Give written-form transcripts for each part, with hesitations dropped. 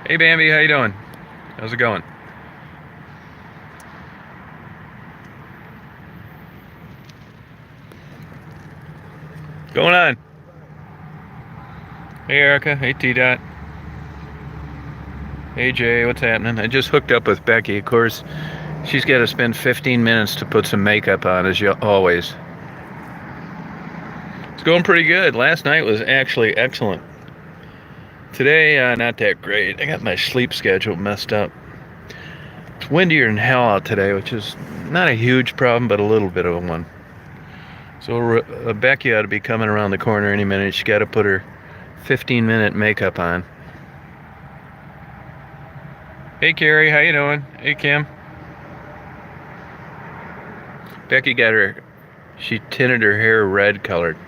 Hey Bambi, how you doing? How's it going? Going on? Hey Erica, hey T Dot, hey Jay, what's happening? I just hooked up with Becky. Of course, she's got to spend 15 minutes to put some makeup on, as always. It's going pretty good. Last night was actually excellent. Today, not that great. I got my sleep schedule messed up. It's windier than hell out today, which is not a huge problem, but a little bit of a one. So Becky ought to be coming around the corner any minute. She got to put her 15-minute makeup on. Hey Carrie, how you doing? Hey Kim. Becky got her, she tinted her hair red colored.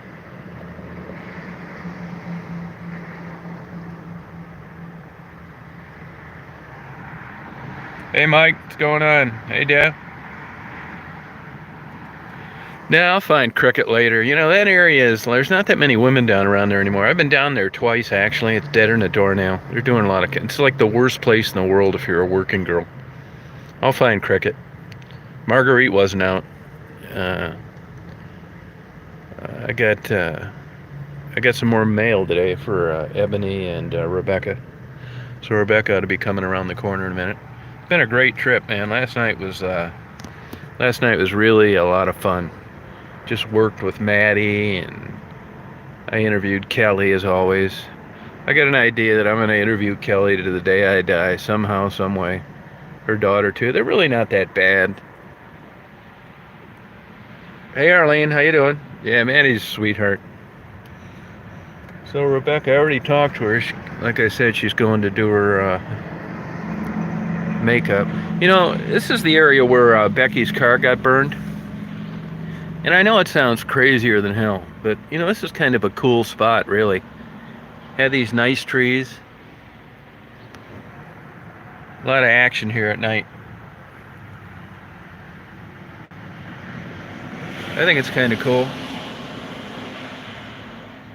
Hey Mike, what's going on? Hey Dad. Now I'll find Cricket later. You know, that area is, there's not that many women down around there anymore. I've been down there twice actually. It's deader than a doornail. They're doing a lot of, it's like the worst place in the world if you're a working girl. I'll find Cricket. Marguerite wasn't out. Uh, I got some more mail today for Ebony and Rebecca. So Rebecca ought to be coming around the corner in a minute. It's been a great trip, man. Last night was really a lot of fun. Just worked with Maddie, and I interviewed Kelly as always. I got an idea that I'm going to interview Kelly to the day I die, somehow, some way. Her daughter too. They're really not that bad. Hey Arlene, how you doing? Yeah, Maddie's a sweetheart. So Rebecca, I already talked to her. Like I said, she's going to do her makeup. You know, this is the area where Becky's car got burned. And I know it sounds crazier than hell, but you know, this is kind of a cool spot, really. Had these nice trees. A lot of action here at night. I think it's kind of cool.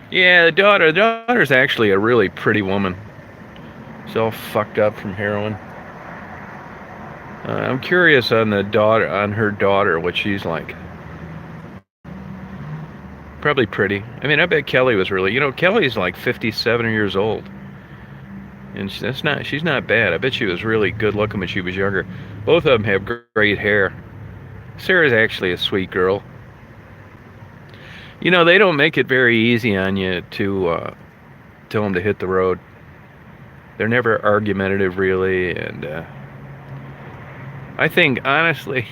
Yeah, the daughter's actually a really pretty woman. She's all fucked up from heroin. I'm curious on her daughter, what she's like. Probably pretty. I mean, I bet Kelly was really, you know, Kelly's like 57 years old. And she's not bad. I bet she was really good looking when she was younger. Both of them have great hair. Sarah's actually a sweet girl. You know, they don't make it very easy on you to tell them to hit the road. They're never argumentative, really, and I think, honestly,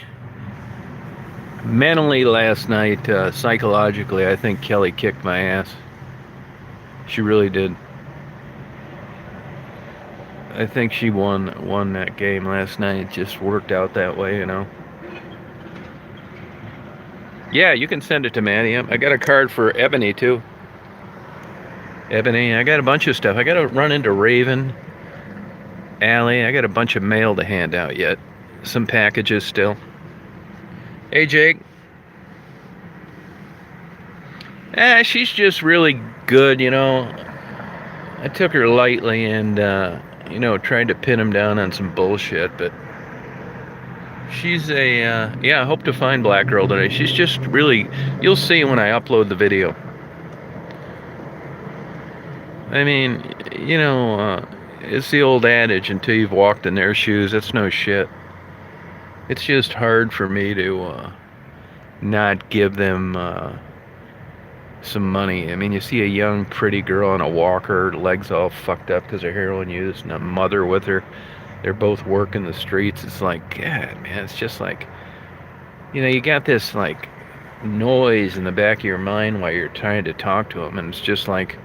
mentally last night, psychologically, I think Kelly kicked my ass. She really did. I think she won that game last night. It just worked out that way, you know. Yeah, you can send it to Maddie. I got a card for Ebony, too. Ebony, I got a bunch of stuff. I got to run into Raven, Allie. I got a bunch of mail to hand out yet. Some packages still. Hey, Jake. She's just really good, you know. I took her lightly and, you know, tried to pin him down on some bullshit, but she's yeah, I hope to find Black Girl today. She's just really, you'll see when I upload the video. I mean, you know, it's the old adage, until you've walked in their shoes, that's no shit. It's just hard for me to not give them some money. I mean, you see a young, pretty girl on a walker, legs all fucked up because of heroin use, and a mother with her. They're both working the streets. It's like, God, man, it's just like, you know, you got this, like, noise in the back of your mind while you're trying to talk to them, and it's just like,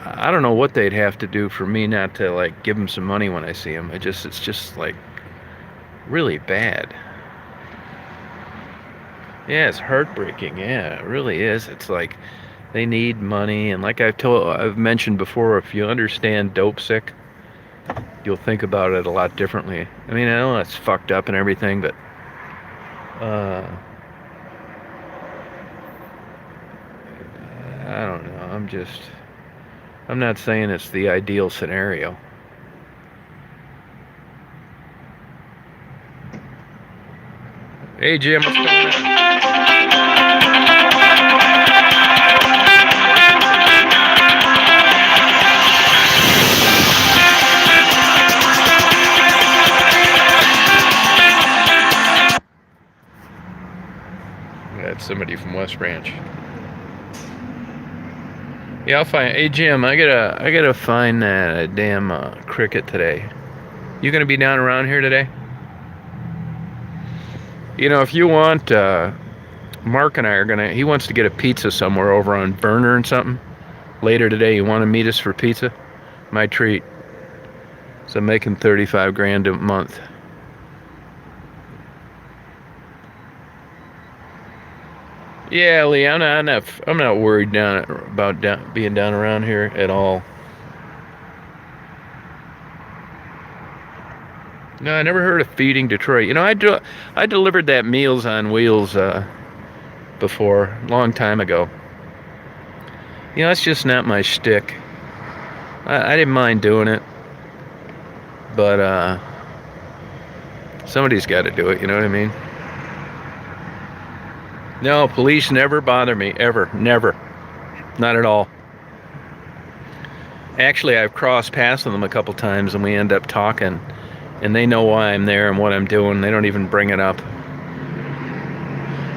I don't know what they'd have to do for me not to, like, give them some money when I see them. It's just, like, really bad. Yeah, it's heartbreaking. Yeah, it really is. It's like they need money, and like I've mentioned before, if you understand dope sick, you'll think about it a lot differently. I mean, I know that's fucked up and everything, but I don't know. I'm not saying it's the ideal scenario. Hey, Jim, what's going on? That's somebody from West Branch. Yeah, I'll find. Hey, Jim, I gotta find that damn cricket today. You gonna be down around here today? You know, if you want, Mark and I are gonna. He wants to get a pizza somewhere over on Burner and something later today. You want to meet us for pizza? My treat. So I'm making 35 grand a month. Yeah, Lee, I'm not worried about being down around here at all. No, I never heard of Feeding Detroit. You know, I delivered that Meals on Wheels before, a long time ago. You know, it's just not my shtick. I didn't mind doing it, but somebody's got to do it. You know what I mean? No, police never bother me, ever, never, not at all. Actually, I've crossed paths with them a couple times, and we end up talking, and they know why I'm there and what I'm doing. They don't even bring it up.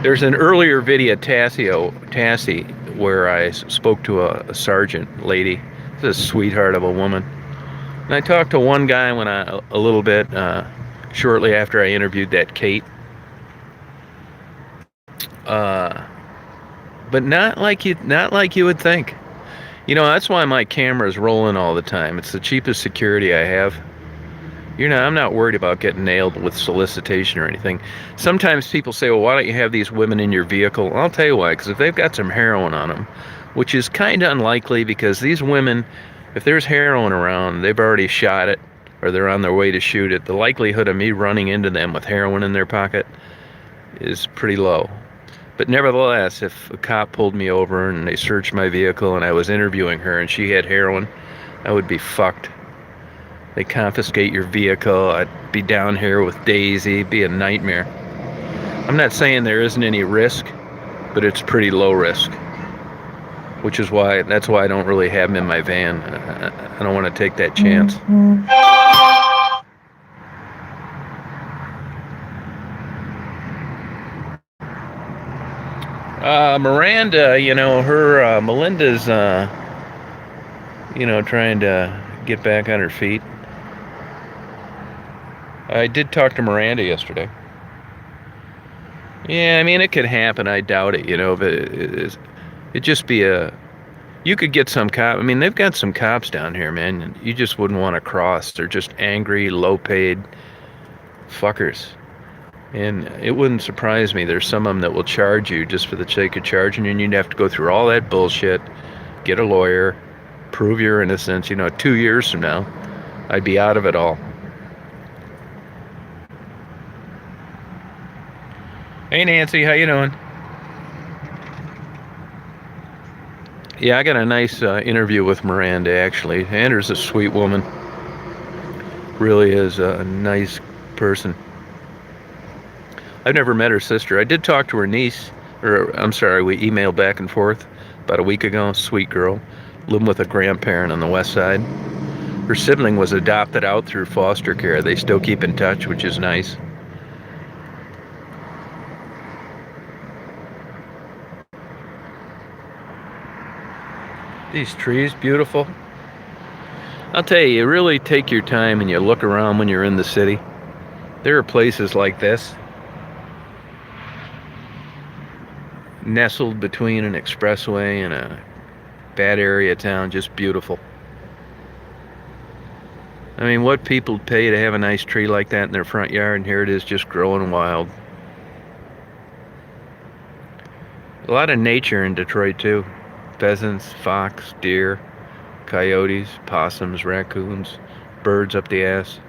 There's an earlier video, Tassie, where I spoke to a sergeant lady. This is a sweetheart of a woman. And I talked to one guy a little bit shortly after I interviewed that Kate. But not like you would think. You know, that's why my camera's rolling all the time. It's the cheapest security I have. I'm not worried about getting nailed with solicitation or anything. Sometimes people say, well, why don't you have these women in your vehicle? I'll tell you why, because if they've got some heroin on them, which is kind of unlikely, because these women, if there's heroin around, they've already shot it, or they're on their way to shoot it. The likelihood of me running into them with heroin in their pocket is pretty low. But nevertheless, if a cop pulled me over and they searched my vehicle and I was interviewing her and she had heroin, I would be fucked. They confiscate your vehicle. I'd be down here with Daisy. It'd be a nightmare. I'm not saying there isn't any risk, but it's pretty low risk. That's why I don't really have them in my van. I don't want to take that chance. Miranda, Melinda's, trying to get back on her feet. I did talk to Miranda yesterday. Yeah, I mean, it could happen. I doubt it, but it'd just be you could get some cop. I mean, they've got some cops down here, man. You just wouldn't want to cross. They're just angry, low-paid fuckers. And it wouldn't surprise me. There's some of them that will charge you just for the sake of charging you, and you'd have to go through all that bullshit, get a lawyer, prove your innocence. 2 years from now, I'd be out of it all. Hey, Nancy, how you doing? Yeah, I got a nice interview with Miranda, actually. Andrew's a sweet woman. Really is a nice person. I've never met her sister. I did talk to her niece, we emailed back and forth about a week ago. Sweet girl, living with a grandparent on the west side. Her sibling was adopted out through foster care. They still keep in touch, which is nice. These trees, beautiful. I'll tell you really take your time and you look around when you're in the city. There are places like this, nestled between an expressway and a bad area of town, just beautiful. I mean, what people pay to have a nice tree like that in their front yard, and here it is just growing wild. A lot of nature in Detroit too. Pheasants, fox, deer, coyotes, possums, raccoons, birds up the ass.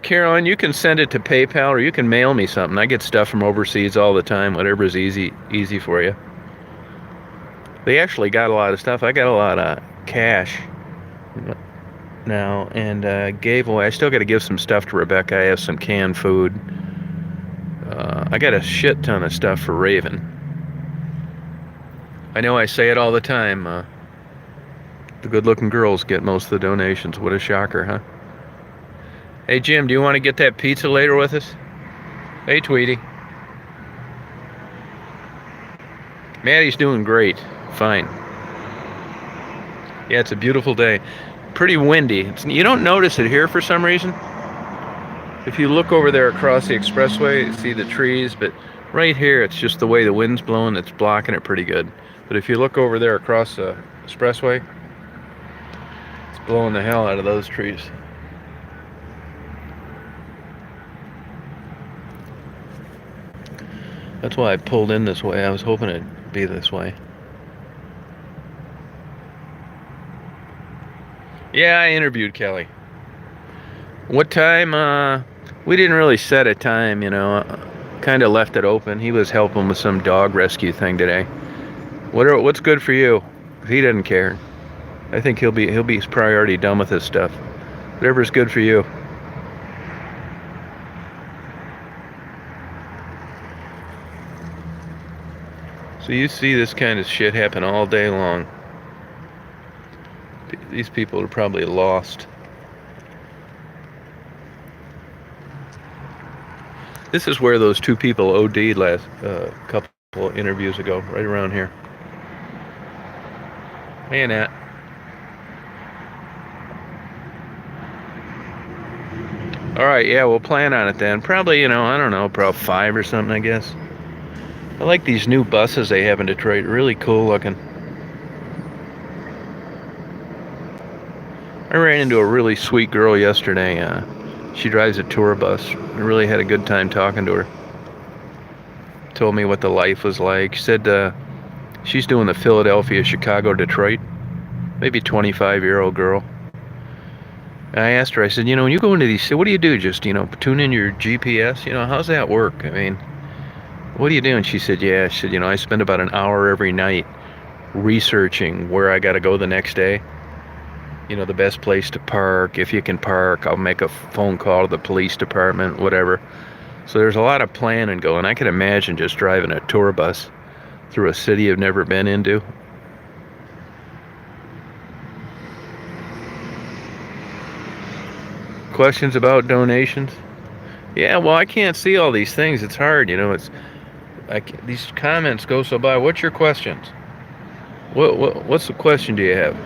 Carolyn, you can send it to PayPal or you can mail me something. I get stuff from overseas all the time, whatever's easy for you. They actually got a lot of stuff. I got a lot of cash. now, and gave away. I still got to give some stuff to Rebecca. I have some canned food. I got a shit ton of stuff for Raven. I know I say it all the time. The good-looking girls get most of the donations. What a shocker, huh? Hey, Jim, do you want to get that pizza later with us? Hey, Tweety. Maddie's doing great. Fine. Yeah, it's a beautiful day. Pretty windy. You don't notice it here for some reason. If you look over there across the expressway, you see the trees, but right here, it's just the way the wind's blowing, it's blocking it pretty good. But if you look over there across the expressway, it's blowing the hell out of those trees. That's why I pulled in this way. I was hoping it'd be this way. Yeah, I interviewed Kelly. What time? We didn't really set a time, you know. Kind of left it open. He was helping with some dog rescue thing today. What's good for you? He doesn't care. I think he'll be probably already done with his stuff. Whatever's good for you. So you see this kind of shit happen all day long. These people are probably lost. This is where those two people OD'd last couple interviews ago, right around here. Hey, Nat. All right, yeah, we'll plan on it then. Probably, I don't know, probably 5 or something, I guess. I like these new buses they have in Detroit. Really cool looking. I ran into a really sweet girl yesterday. She drives a tour bus. I really had a good time talking to her. Told me what the life was like. She said she's doing the Philadelphia, Chicago, Detroit. Maybe 25-year-old girl. And I asked her, I said, when you go into these, what do you do? Just, tune in your GPS? How's that work? I mean, what do you do? And she said, I spend about an hour every night researching where I got to go the next day. The best place to park. If you can park, I'll make a phone call to the police department, whatever. So there's a lot of planning going. I can imagine just driving a tour bus through a city you've never been into. Questions about donations? Yeah, well, I can't see all these things. It's hard, it's like these comments go so by. What's your questions? What's the question do you have?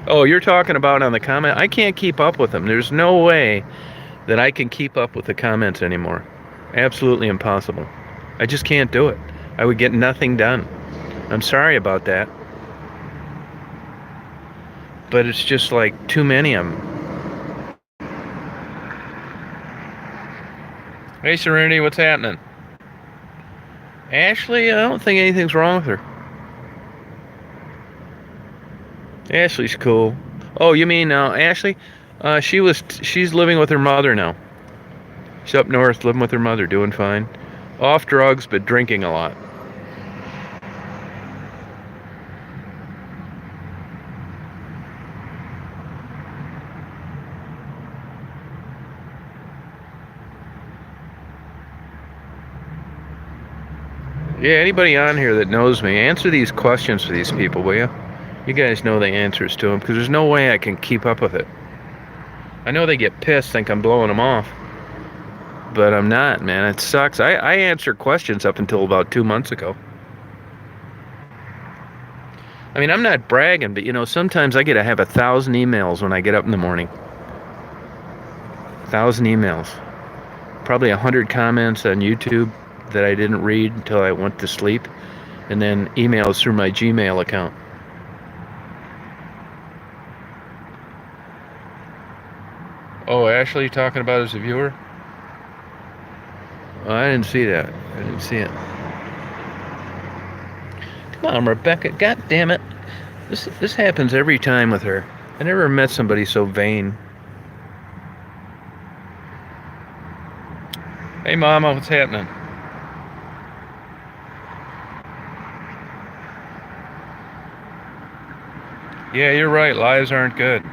Oh, you're talking about on the comment? I can't keep up with them. There's no way that I can keep up with the comments anymore. Absolutely impossible. I just can't do it. I would get nothing done. I'm sorry about that. But it's just like too many of them. Hey, Serenity, what's happening? Ashley, I don't think anything's wrong with her. Ashley's cool. Oh, you mean Ashley? She's living with her mother now. She's up north living with her mother, doing fine. Off drugs, but drinking a lot. Yeah, anybody on here that knows me, answer these questions for these people, will you? You guys know the answers to them, because there's no way I can keep up with it. I know they get pissed, think I'm blowing them off. But I'm not, man. It sucks. I answered questions up until about 2 months ago. I mean, I'm not bragging, but, sometimes I get to have 1,000 emails when I get up in the morning. 1,000 emails. Probably 100 comments on YouTube that I didn't read until I went to sleep. And then emails through my Gmail account. Oh, Ashley talking about as a viewer? Oh, I didn't see that. I didn't see it. Come on, Rebecca. God damn it. This happens every time with her. I never met somebody so vain. Hey, Mama, what's happening? Yeah, you're right. Lies aren't good.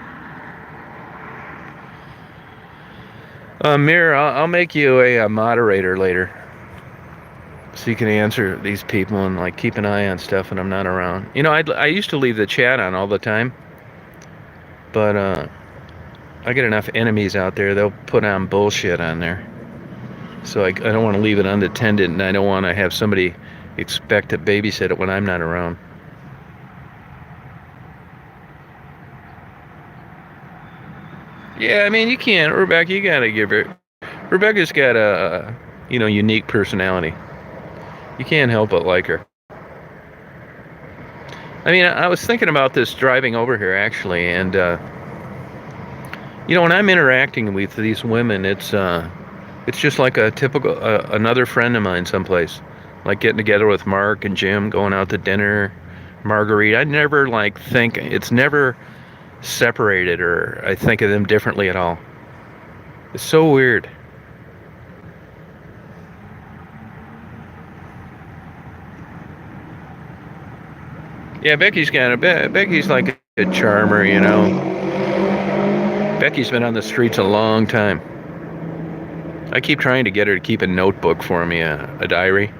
Mir, I'll make you a moderator later, so you can answer these people and like keep an eye on stuff when I'm not around. You know, I used to leave the chat on all the time, but I get enough enemies out there. They'll put on bullshit on there, so I don't want to leave it unattended, and I don't want to have somebody expect to babysit it when I'm not around. Yeah, I mean, you can't, Rebecca. You gotta give her. Rebecca's got a, unique personality. You can't help but like her. I mean, I was thinking about this driving over here actually, and when I'm interacting with these women, it's just like a typical another friend of mine someplace, like getting together with Mark and Jim, going out to dinner, Marguerite. I never like think it's never separated, or I think of them differently at all. It's so weird. Yeah, Becky's like a charmer, Becky's been on the streets a long time. I keep trying to get her to keep a notebook for me, a diary.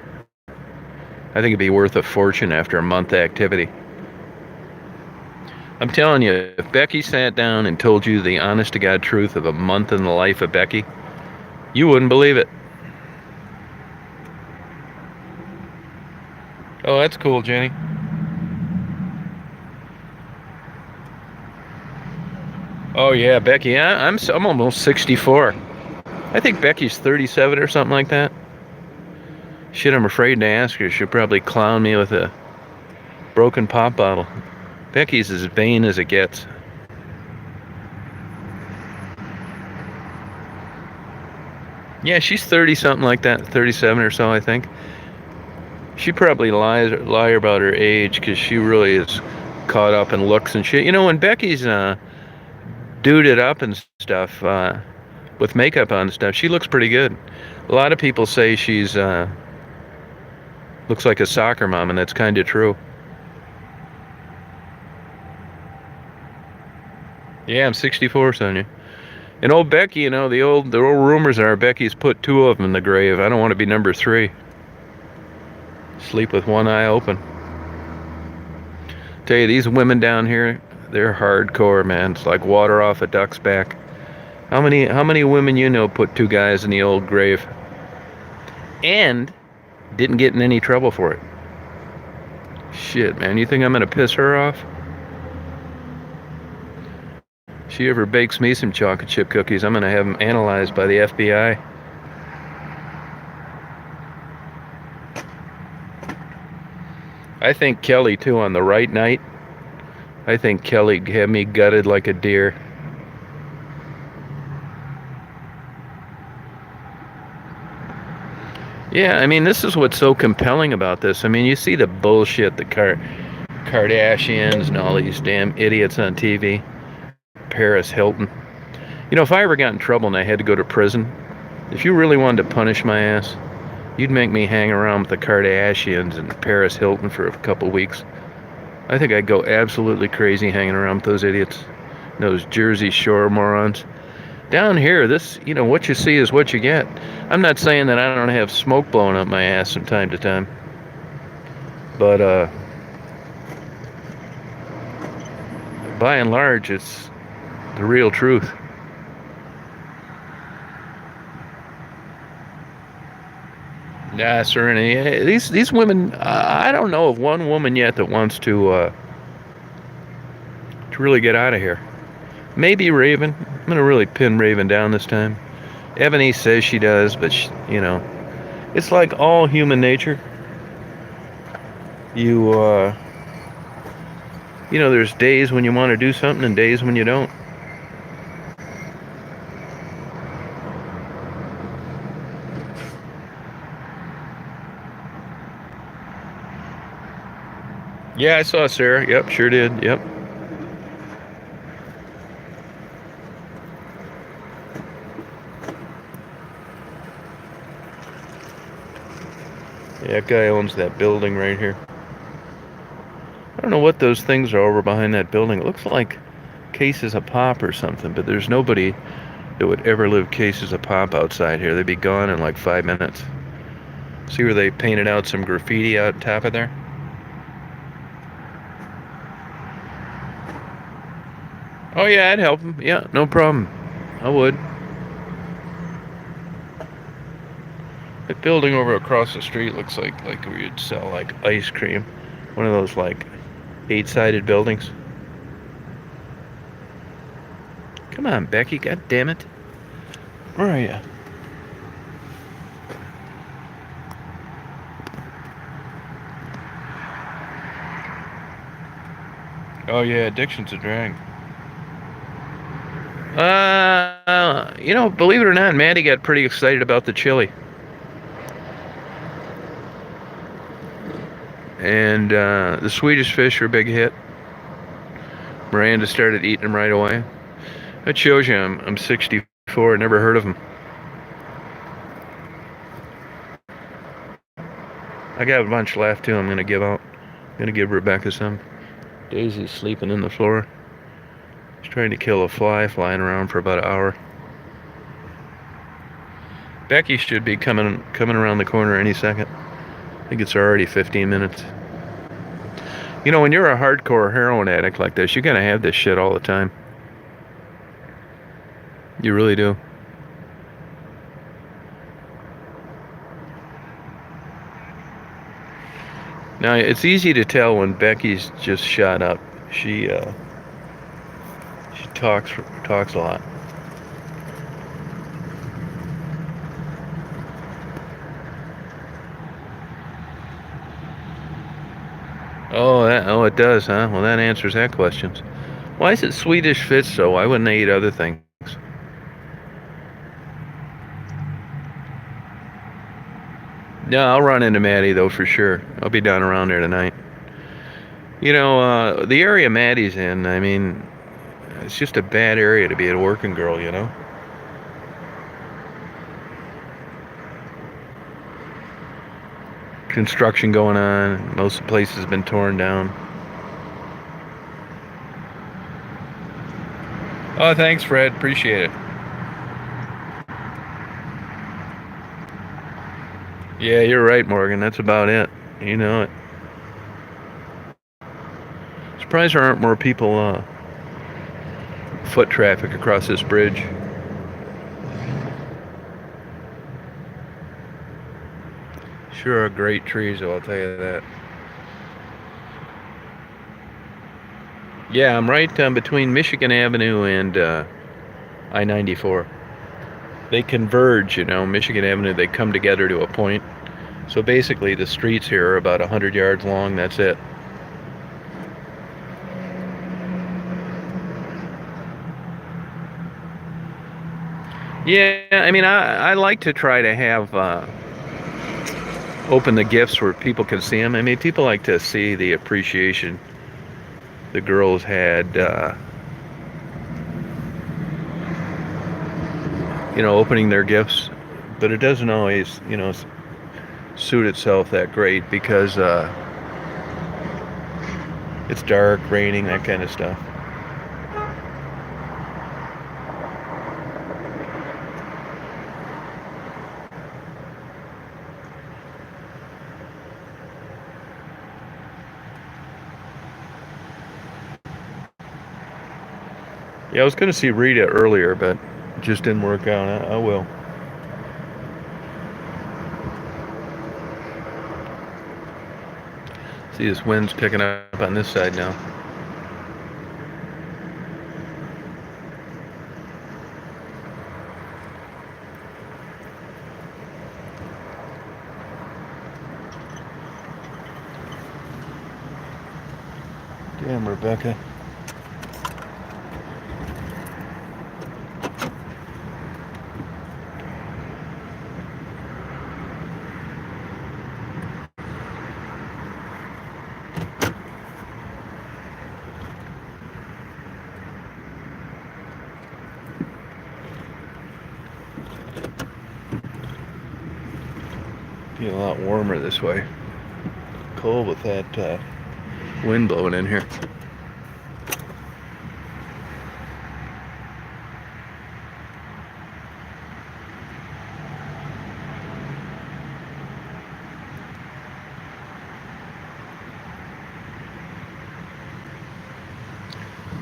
I think it'd be worth a fortune after a month of activity. I'm telling you, if Becky sat down and told you the honest to God truth of a month in the life of Becky, you wouldn't believe it. Oh, that's cool, Jenny. Oh yeah, Becky. I'm almost 64. I think Becky's 37 or something like that. Shit, I'm afraid to ask her. She'll probably clown me with a broken pop bottle. Becky's as vain as it gets. Yeah, she's 30 something like that, 37 or so, I think. She probably lie about her age because she really is caught up in looks and shit. When Becky's duded up and stuff with makeup on and stuff, she looks pretty good. A lot of people say she's looks like a soccer mom, and that's kind of true. Yeah, I'm 64, Sonia. And old Becky, the old rumors are Becky's put two of them in the grave. I don't want to be number 3. Sleep with one eye open. Tell you, these women down here, they're hardcore, man. It's like water off a duck's back. How many women put 2 guys in the old grave and didn't get in any trouble for it? Shit, man, you think I'm gonna piss her off? She ever bakes me some chocolate chip cookies, I'm gonna have them analyzed by the FBI. I think Kelly, too, on the right night, I think Kelly had me gutted like a deer. Yeah, I mean, this is what's so compelling about this. I mean, you see the bullshit, the Kardashians and all these damn idiots on TV. Paris Hilton. If I ever got in trouble and I had to go to prison, if you really wanted to punish my ass, you'd make me hang around with the Kardashians and Paris Hilton for a couple weeks. I think I'd go absolutely crazy hanging around with those idiots. Those Jersey Shore morons. Down here, what you see is what you get. I'm not saying that I don't have smoke blowing up my ass from time to time. But, by and large, it's the real truth. Yeah, Serenity. These women, I don't know of one woman yet that wants to really get out of here. Maybe Raven. I'm gonna really pin Raven down this time. Ebony says she does, but it's like all human nature. There's days when you want to do something and days when you don't. Yeah, I saw Sarah. Yep, sure did. Yep. Yeah, that guy owns that building right here. don't know what those things are over behind that building. It looks like cases of pop or something, but there's nobody that would ever live cases of pop outside here. They'd be gone in like 5 minutes. See where they painted out some graffiti out top of there? Oh yeah, I'd help them. Yeah, no problem. I would. That building over across the street looks like we'd sell like ice cream. One of those like 8-sided buildings. Come on, Becky, god damn it. Where are you? Oh yeah, addiction's a drag. Believe it or not, Maddie got pretty excited about the chili. And the Swedish fish are a big hit. Miranda started eating them right away. That shows you I'm 64, never heard of them. I got a bunch left too. I'm gonna give out. I'm gonna give Rebecca some. Daisy's sleeping in the floor. She's trying to kill a fly flying around for about an hour. Becky should be coming around the corner any second. I think it's already 15 minutes. You know, when you're a hardcore heroin addict like this, you're gonna have this shit all the time. You really do. Now, it's easy to tell when Becky's just shot up. She talks a lot. Oh, it does, huh? Well, that answers that question. Why is it Swedish fish, though? Why wouldn't they eat other things? Yeah, I'll run into Maddie, though, for sure. I'll be down around there tonight. You know, the area Maddie's in, I mean, it's just a bad area to be a working girl, you know? Construction going on. Most of the place has been torn down. Oh, thanks, Fred. Appreciate it. Yeah, you're right, Morgan. That's about it. You know it. Surprised there aren't more people, foot traffic across this bridge. Sure are great trees, though, I'll tell you that. Yeah, I'm right between Michigan Avenue and I-94. They converge, you know, Michigan Avenue, they come together to a point. So basically the streets here are about 100 yards long, that's it. Yeah, I mean, I like to try to have open the gifts where people can see them. I mean, people like to see the appreciation the girls had, opening their gifts. But it doesn't always, suit itself that great because it's dark, raining, that kind of stuff. Yeah, I was going to see Rita earlier, but it just didn't work out. I will. See, this wind's picking up on this side now. Damn, Rebecca. Be a lot warmer this way. Cold with that Wind blowing in here.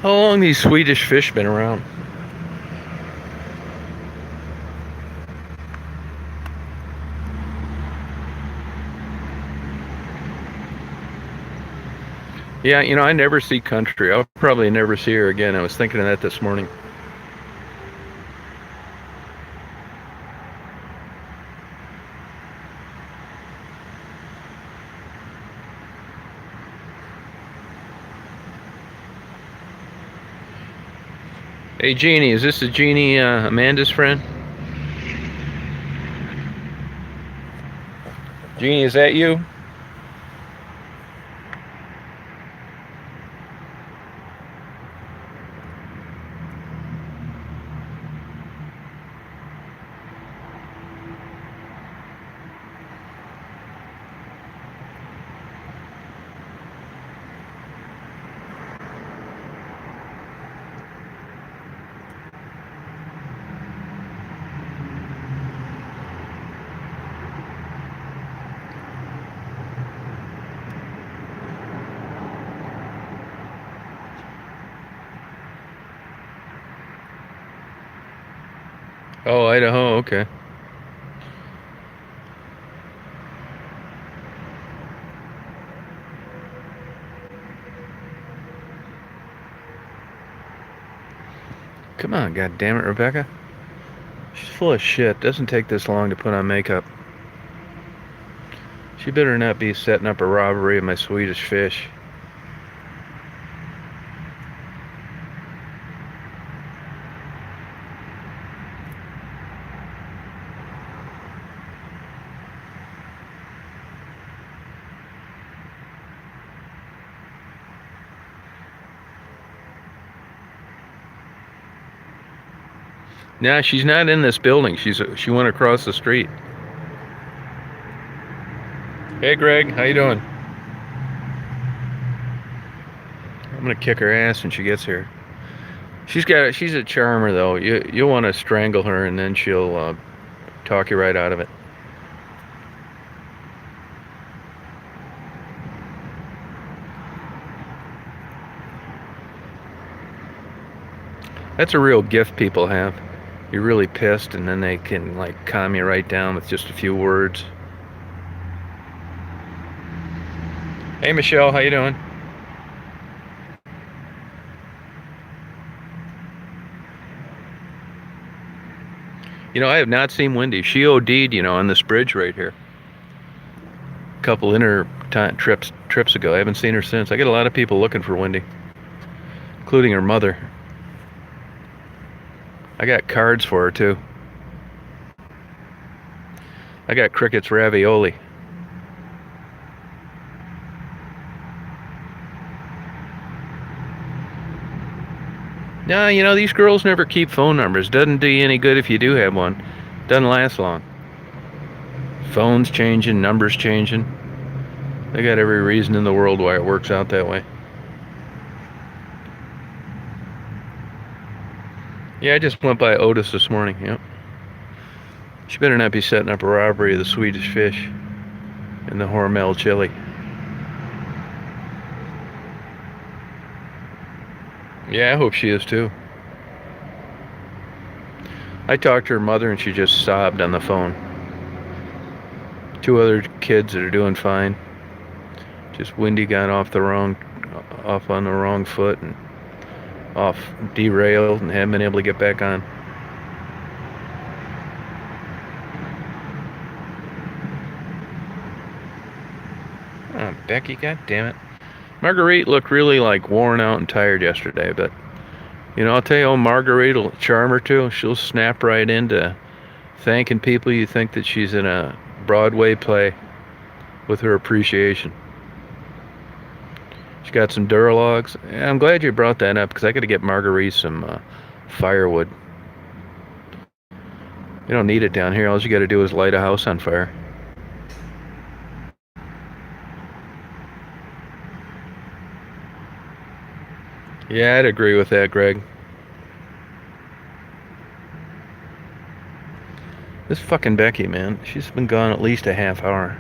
How long these Swedish fish been around? Yeah, you know, I never see Country. I'll probably never see her again. I was thinking of that this morning. Hey, Jeannie, is this the Jeannie, Amanda's friend? Jeannie, is that you? Oh, Idaho, okay. Come on, goddammit, Rebecca. She's full of shit. Doesn't take this long to put on makeup. She better not be setting up a robbery of my Swedish fish. Nah, she's not in this building. She went across the street. Hey, Greg, how you doing? I'm gonna kick her ass when she gets here. She's a charmer though. You'll want to strangle her and then she'll talk you right out of it. That's a real gift people have. You're really pissed and then they can like calm you right down with just a few words. Hey, Michelle, how you doing? You know, I have not seen Wendy. She OD'd, you know, on this bridge right here. A couple trips ago. I haven't seen her since. I get a lot of people looking for Wendy, including her mother. I got cards for her too. I got Cricket's ravioli. No, you know, these girls never keep phone numbers. Doesn't do you any good if you do have one. Doesn't last long. Phones changing, numbers changing. They got every reason in the world why it works out that way. Yeah, I just went by Otis this morning, yep. She better not be setting up a robbery of the Swedish fish and the Hormel chili. Yeah, I hope she is too. I talked to her mother and she just sobbed on the phone. Two other kids that are doing fine. Just Wendy got off on the wrong foot and derailed and haven't been able to get back on. Oh, Becky, god damn it. Marguerite looked really like worn out and tired yesterday, but you know, I'll tell you, old Marguerite will charm her too. She'll snap right into thanking people you think that she's in a Broadway play with her appreciation. She got some Duralogs. I'm glad you brought that up because I got to get Marguerite some firewood. You don't need it down here. All you got to do is light a house on fire. Yeah, I'd agree with that, Greg. This fucking Becky, man, she's been gone at least a half hour.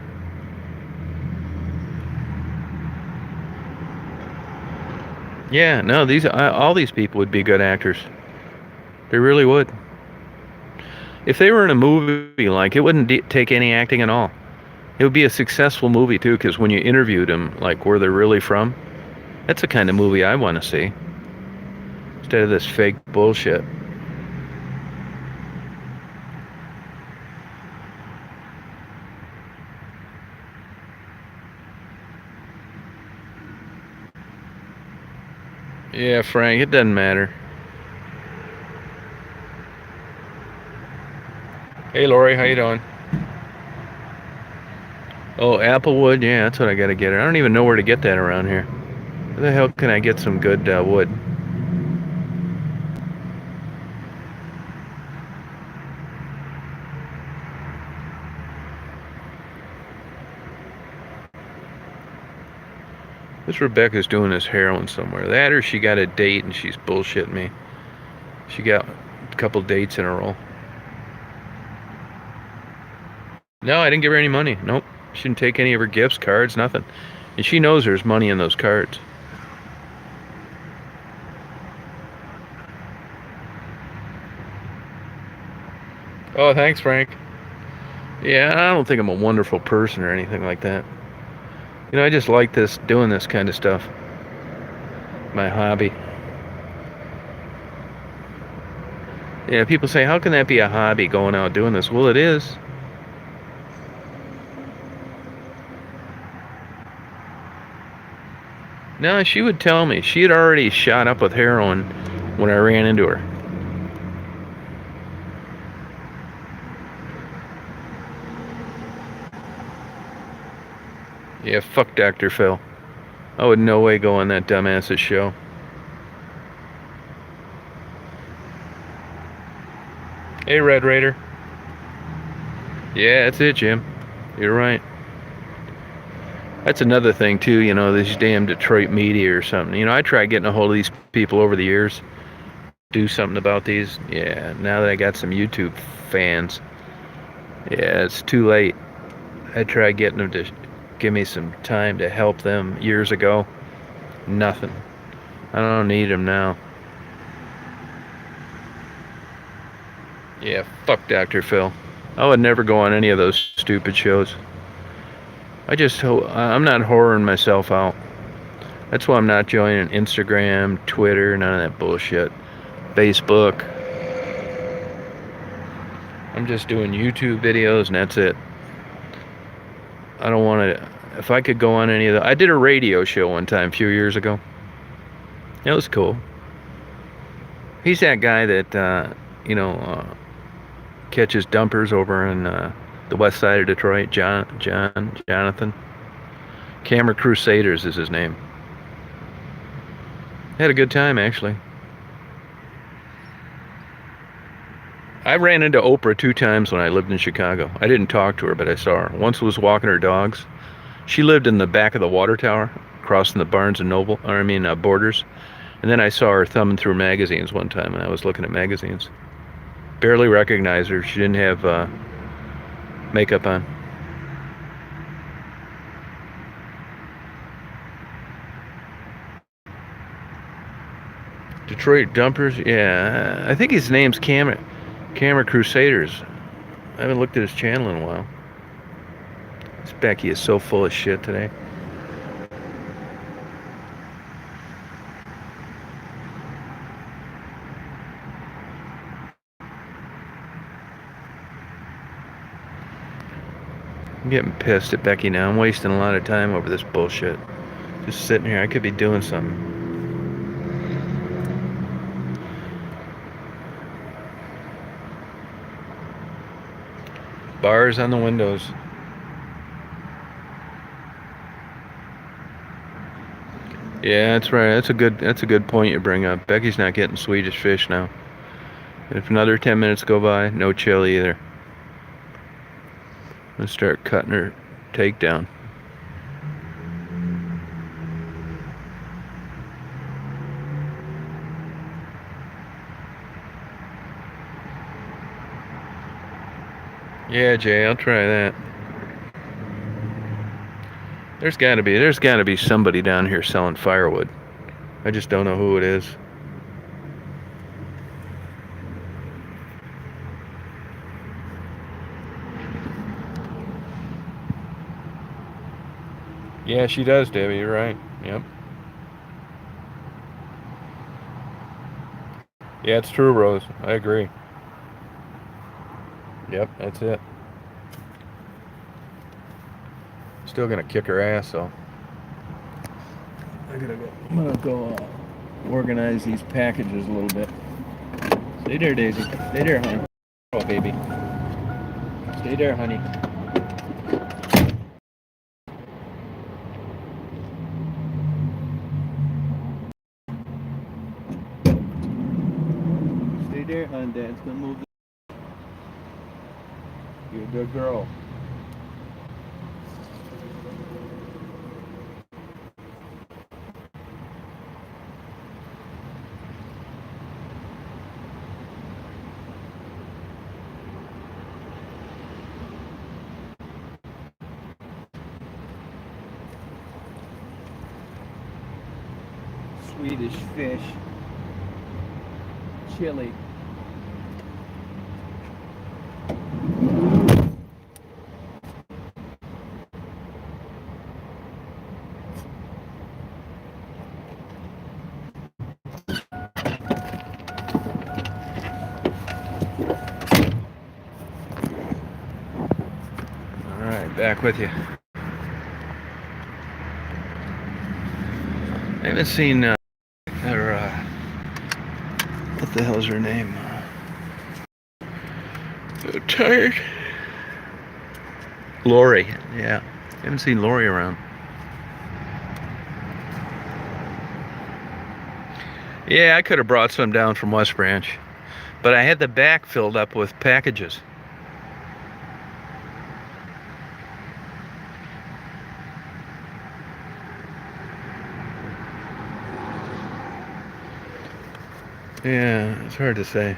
Yeah, no, all these people would be good actors. They really would. If they were in a movie, like, it wouldn't take any acting at all. It would be a successful movie too, because when you interviewed them, like where they're really from, that's the kind of movie I want to see instead of this fake bullshit. Yeah, Frank, it doesn't matter. Hey, Lori, how you doing? Oh, Applewood, yeah, that's what I gotta get. I don't even know where to get that around here. Where the hell can I get some good wood? This Rebecca's doing this heroin somewhere. That or she got a date and she's bullshitting me. She got a couple dates in a row. No, I didn't give her any money. Nope. She didn't take any of her gifts, cards, nothing. And she knows there's money in those cards. Oh, thanks, Frank. Yeah, I don't think I'm a wonderful person or anything like that. You know, I just like doing this kind of stuff. My hobby. Yeah, people say, how can that be a hobby, going out doing this? Well, it is. No, she would tell me. She had already shot up with heroin when I ran into her. Yeah, fuck Dr. Phil. I would no way go on that dumbass's show. Hey, Red Raider. Yeah, that's it, Jim. You're right. That's another thing, too, you know, these damn Detroit media or something. You know, I tried getting a hold of these people over the years, do something about these. Yeah, now that I got some YouTube fans, yeah, it's too late. I tried getting them to give me some time to help them years ago. Nothing. I don't need them now. Yeah, fuck Dr. Phil. I would never go on any of those stupid shows. I'm not whoring myself out. That's why I'm not joining Instagram, Twitter, none of that bullshit. Facebook. I'm just doing YouTube videos and that's it. I don't want to. If I could go on any of the. I did a radio show one time a few years ago. It was cool. He's that guy that, catches dumpers over in the west side of Detroit. Jonathan. Camera Crusaders is his name. Had a good time, actually. I ran into Oprah 2 times when I lived in Chicago. I didn't talk to her, but I saw her. Once was walking her dogs. She lived in the back of the water tower, crossing the Barnes and Noble, Borders. And then I saw her thumbing through magazines one time, and I was looking at magazines. Barely recognized her. She didn't have makeup on. Detroit Dumpers? Yeah, I think his name's Camera Crusaders. I haven't looked at his channel in a while. This Becky is so full of shit today. I'm getting pissed at Becky now. I'm wasting a lot of time over this bullshit. Just sitting here. I could be doing something. Bars on the windows. Yeah, that's right. That's a good point you bring up. Becky's not getting Swedish fish now. If another 10 minutes go by, no chili either. I'm gonna start cutting her takedown. Yeah, Jay, I'll try that. There's gotta be somebody down here selling firewood. I just don't know who it is. Yeah, she does, Debbie. You're right. Yep. Yeah, it's true, Rose. I agree. Yep, that's it. Still gonna kick her ass, though. I'm gonna go organize these packages a little bit. Stay there, Daisy. Stay there, honey. Oh, baby. Stay there, honey. Stay there, hon. Dad's gonna move. You're a good girl. Swedish fish. Chili. Alright, back with you. I haven't seen her, what the hell's her name? So tired. Lori, yeah. I haven't seen Lori around. Yeah, I could have brought some down from West Branch, but I had the back filled up with packages. Yeah, it's hard to say.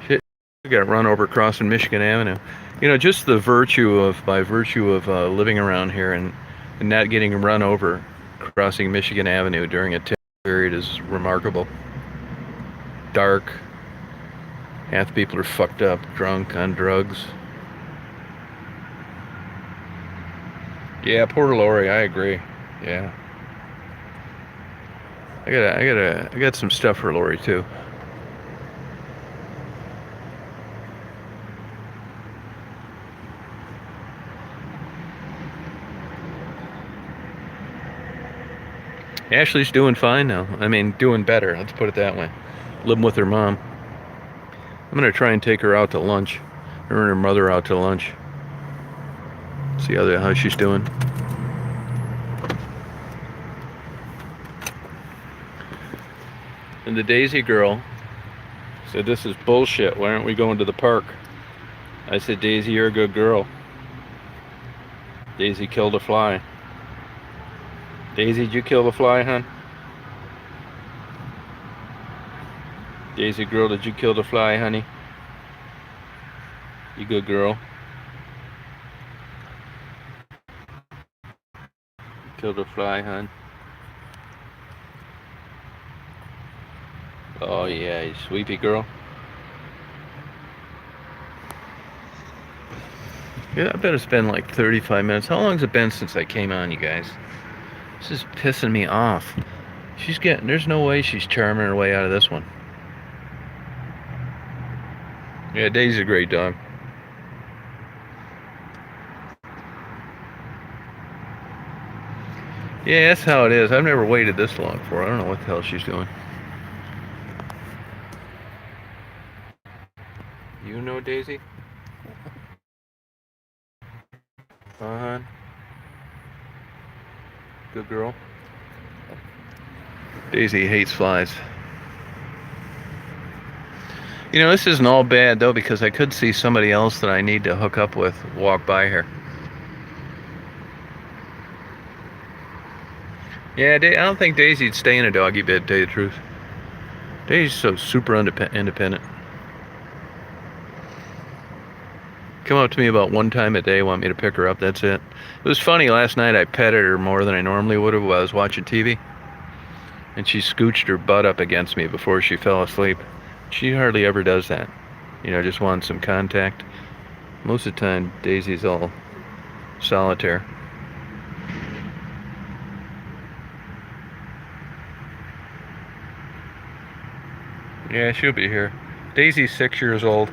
Shit, we got run over crossing Michigan Avenue. You know, just by virtue of living around here and not getting run over crossing Michigan Avenue during a period is remarkable. Dark. Half the people are fucked up, drunk, on drugs. Yeah, poor Lori, I agree. Yeah. I got some stuff for Lori too. Ashley's doing fine now. I mean, doing better. Let's put it that way. Living with her mom. I'm gonna try and take her out to lunch. Her and her mother out to lunch. See how she's doing. And the Daisy girl said, "This is bullshit. Why aren't we going to the park?" I said, "Daisy, you're a good girl." Daisy killed a fly. Daisy, did you kill the fly, hon? Daisy girl, did you kill the fly, honey? You good girl. Killed the fly, hon. Oh yeah, you sweepy girl. Yeah, I bet it's been like 35 minutes. How long has it been since I came on, you guys? This is pissing me off. There's no way she's charming her way out of this one. Yeah, Daisy's a great dog. Yeah, that's how it is. I've never waited this long for her. I don't know what the hell she's doing. You know Daisy? Uh-huh. Good girl. Daisy hates flies. You know, this isn't all bad, though, because I could see somebody else that I need to hook up with walk by here. Yeah, I don't think Daisy'd stay in a doggy bed, to tell you the truth. Daisy's so super independent. Come up to me about one time a day, want me to pick her up. That's it. It was funny last night. I petted her more than I normally would have while I was watching TV, and she scooched her butt up against me before she fell asleep. She hardly ever does that. Just wants some contact. Most of the time, Daisy's all solitaire. Yeah, she'll be here. Daisy's 6 years old.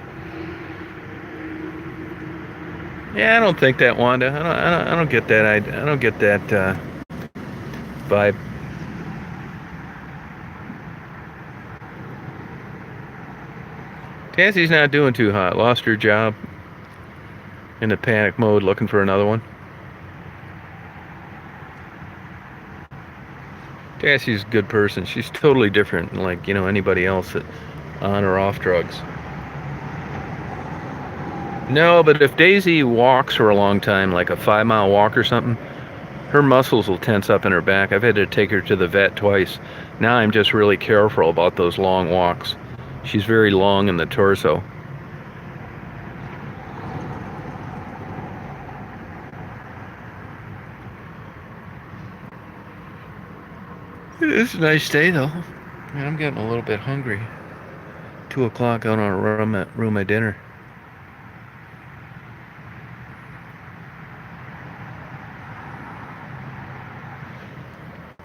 Yeah, I don't think that, Wanda. I don't get that. I don't get that vibe. Tassie's not doing too hot. Lost her job. In a panic mode, looking for another one. Tassie's a good person. She's totally different than anybody else that on or off drugs. No, but if Daisy walks for a long time, like a 5-mile walk or something, her muscles will tense up in her back. I've had to take her to the vet twice. Now I'm just really careful about those long walks. She's very long in the torso. It's a nice day though. Man, I'm getting a little bit hungry. 2 o'clock out on a room at dinner.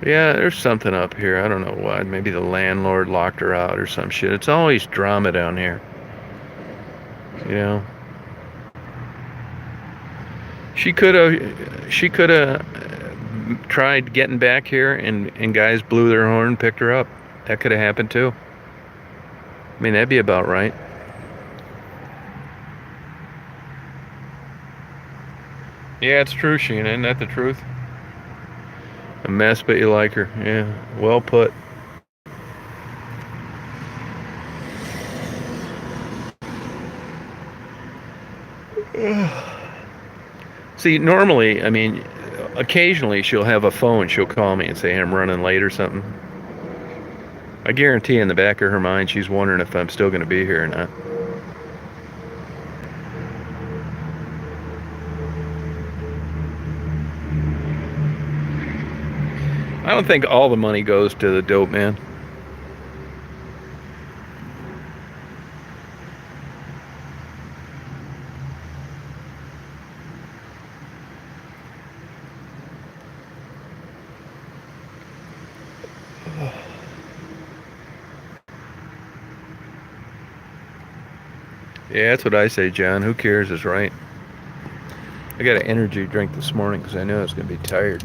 Yeah, there's something up here. I don't know why. Maybe the landlord locked her out or some shit. It's always drama down here. She could have tried getting back here and guys blew their horn, picked her up. That could have happened too. I mean, that'd be about right. Yeah, it's true, Sheena. Isn't that the truth? A mess, but you like her. Yeah, well put. See, normally, I mean, occasionally she'll have a phone. She'll call me and say, hey, I'm running late or something. I guarantee in the back of her mind, she's wondering if I'm still going to be here or not. I don't think all the money goes to the dope man. Yeah, that's what I say, John. Who cares is right. I got an energy drink this morning because I knew I was going to be tired.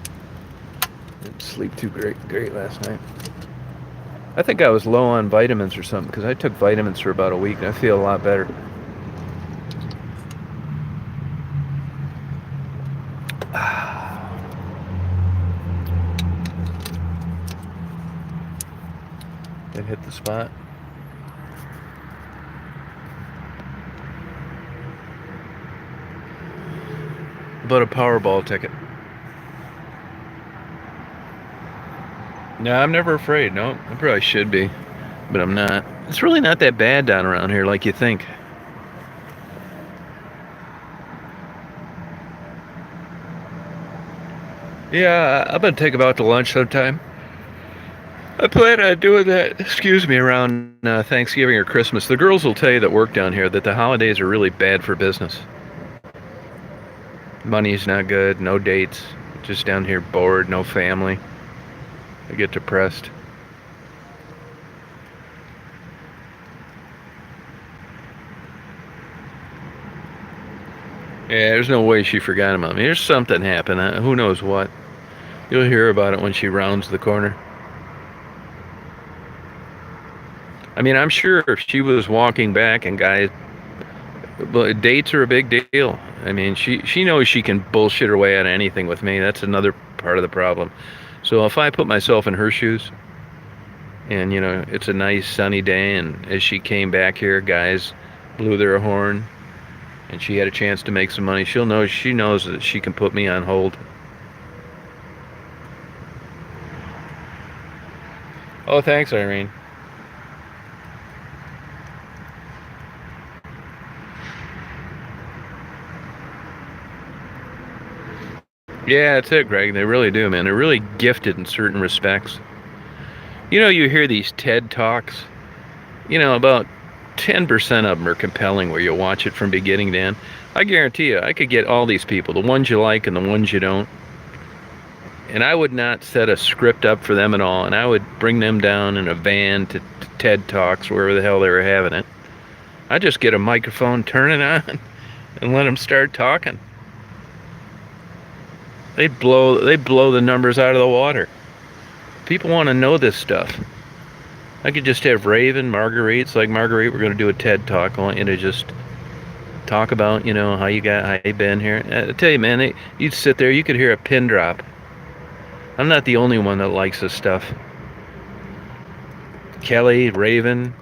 Didn't sleep too great last night. I think I was low on vitamins or something because I took vitamins for about a week and I feel a lot better. Did hit the spot. About a Powerball ticket. No, I'm never afraid. No, I probably should be, but I'm not. It's really not that bad down around here like you think. Yeah, I'm gonna take them out to lunch sometime. I plan on doing that, around Thanksgiving or Christmas. The girls will tell you that work down here that the holidays are really bad for business. Money's not good, no dates, just down here bored, no family. I get depressed. Yeah, there's no way she forgot about me. There's something happened. Who knows what? You'll hear about it when she rounds the corner. I mean, I'm sure if she was walking back and guys, well, dates are a big deal. I mean, she knows she can bullshit her way out of anything with me. That's another part of the problem. So if I put myself in her shoes, and it's a nice sunny day, and as she came back here, guys blew their horn, and she had a chance to make some money, she knows that she can put me on hold. Oh, thanks, Irene. Yeah, that's it, Greg. They really do, man. They're really gifted in certain respects. You know, you hear these TED Talks, about 10% of them are compelling where you watch it from beginning to end. I guarantee you, I could get all these people, the ones you like and the ones you don't, and I would not set a script up for them at all, and I would bring them down in a van to TED Talks, wherever the hell they were having it. I'd just get a microphone, turn it on, and let them start talking. They'd blow the numbers out of the water. People want to know this stuff. I could just have Raven, Marguerite's like, Marguerite, we're going to do a TED Talk. I want you to just talk about, how you been here. I tell you, man, you'd sit there, you could hear a pin drop. I'm not the only one that likes this stuff. Kelly, Raven,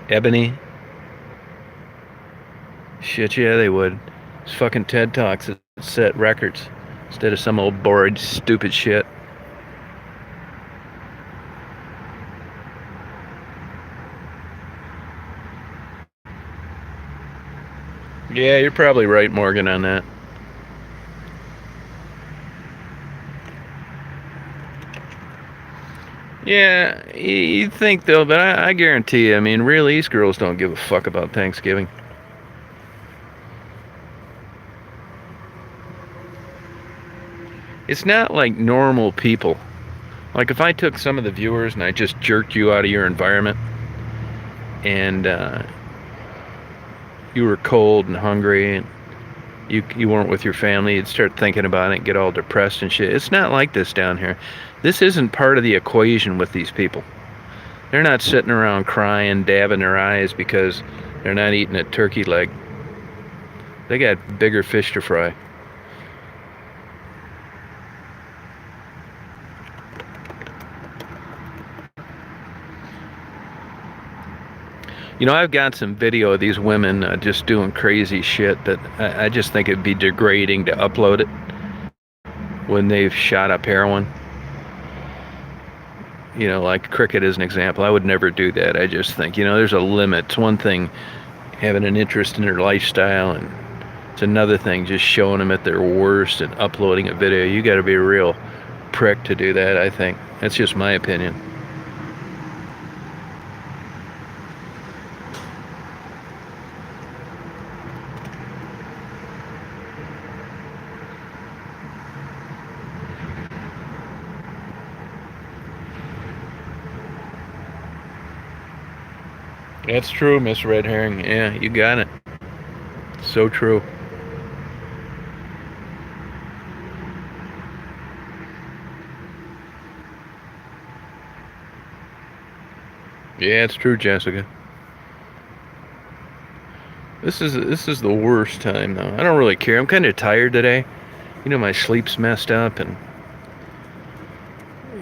Ebony. Shit, yeah, they would. It's fucking TED Talks that set records instead of some old bored, stupid shit. Yeah, you're probably right, Morgan, on that. Yeah, you'd think though, but I guarantee you, I mean, really, these girls don't give a fuck about Thanksgiving. It's not like normal people. Like if I took some of the viewers and I just jerked you out of your environment, and you were cold and hungry, and you weren't with your family, you'd start thinking about it and get all depressed and shit. It's not like this down here. This isn't part of the equation with these people. They're not sitting around crying, dabbing their eyes because they're not eating a turkey leg. They got bigger fish to fry. I've got some video of these women just doing crazy shit that I just think it'd be degrading to upload it when they've shot up heroin. Like Cricket as an example. I would never do that. I just think, there's a limit. It's one thing having an interest in their lifestyle, and it's another thing just showing them at their worst and uploading a video. You got to be a real prick to do that, I think. That's just my opinion. That's true, Miss Red Herring. Yeah, you got it. So true. Yeah, it's true, Jessica. This is the worst time though. I don't really care. I'm kind of tired today. My sleep's messed up, and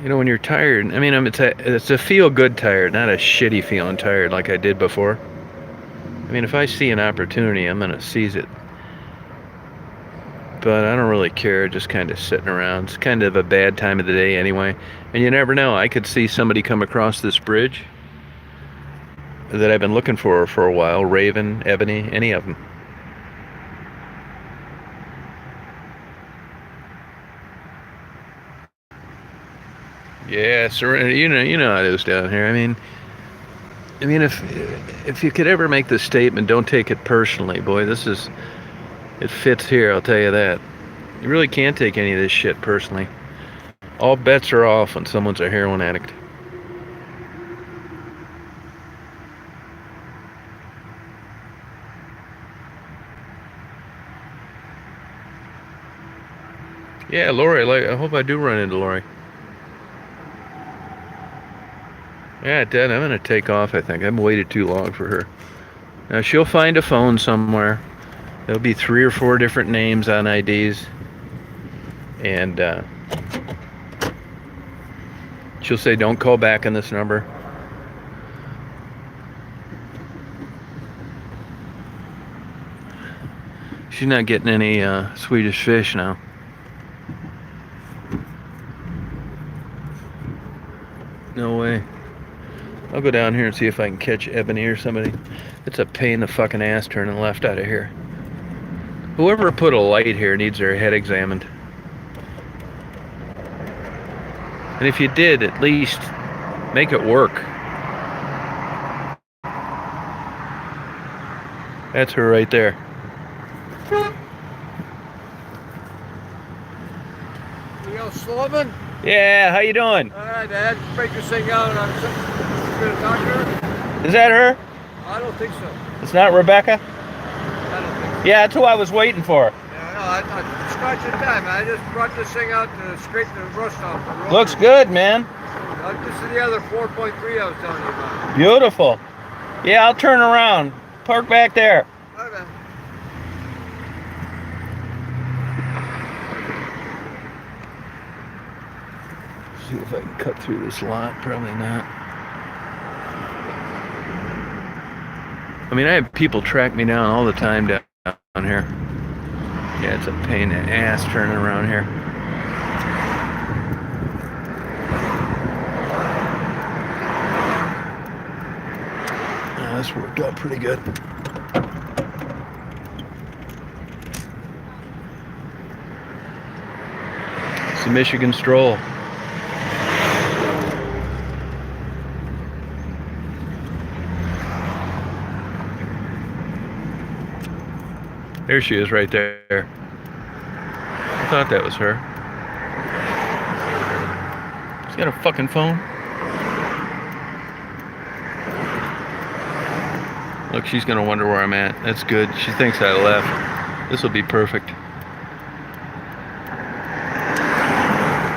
when you're tired, I mean, it's a feel good tired, not a shitty feeling tired like I did before. I mean, if I see an opportunity, I'm gonna seize it. But I don't really care, just kind of sitting around. It's kind of a bad time of the day anyway. And you never know, I could see somebody come across this bridge that I've been looking for a while. Raven, Ebony, any of them. Yeah, Serenity. You know how it is down here. I mean, if you could ever make the statement, don't take it personally, boy. It fits here. I'll tell you that. You really can't take any of this shit personally. All bets are off when someone's a heroin addict. Yeah, Lori. I hope I do run into Lori. Yeah, Dad, I'm gonna take off. I think I've waited too long for her. Now she'll find a phone somewhere. There'll be 3 or 4 different names on IDs, and she'll say, "Don't call back on this number." She's not getting any Swedish fish now. No way. I'll go down here and see if I can catch Ebony or somebody. It's a pain in the fucking ass turning left out of here. Whoever put a light here needs their head examined. And if you did, at least make it work. That's her right there. You go, Sullivan? Yeah, how you doing? All right, Dad. Break this thing out and I'm going to talk to her. Is that her? I don't think so. It's not Rebecca? I don't think so. Yeah, that's who I was waiting for. Yeah, no, I thought, scratch your time. I just brought this thing out to scrape the rust off the road. Looks good, man. This is the other 4.3 I was telling you about. Beautiful. Yeah, I'll turn around. Park back there. Okay. See if I can cut through this lot. Probably not. I mean, I have people track me down all the time down here. Yeah, it's a pain in the ass turning around here. Oh, this worked out pretty good. It's a Michigan stroll. There she is right there. I thought that was her. She's got a fucking phone. Look, she's gonna wonder where I'm at. That's good. She thinks I left. This will be perfect.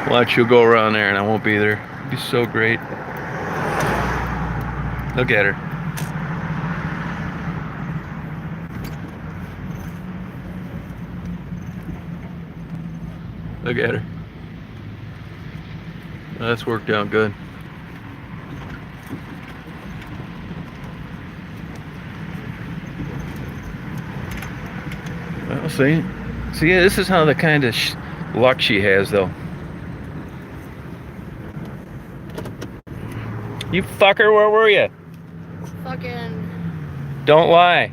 Watch, she'll go around there and I won't be there. It'll be so great. Look at her. Look at her. Well, that's worked out good. Well, see, this is how the kind of luck she has, though. You fucker, where were you? Fucking. Don't lie.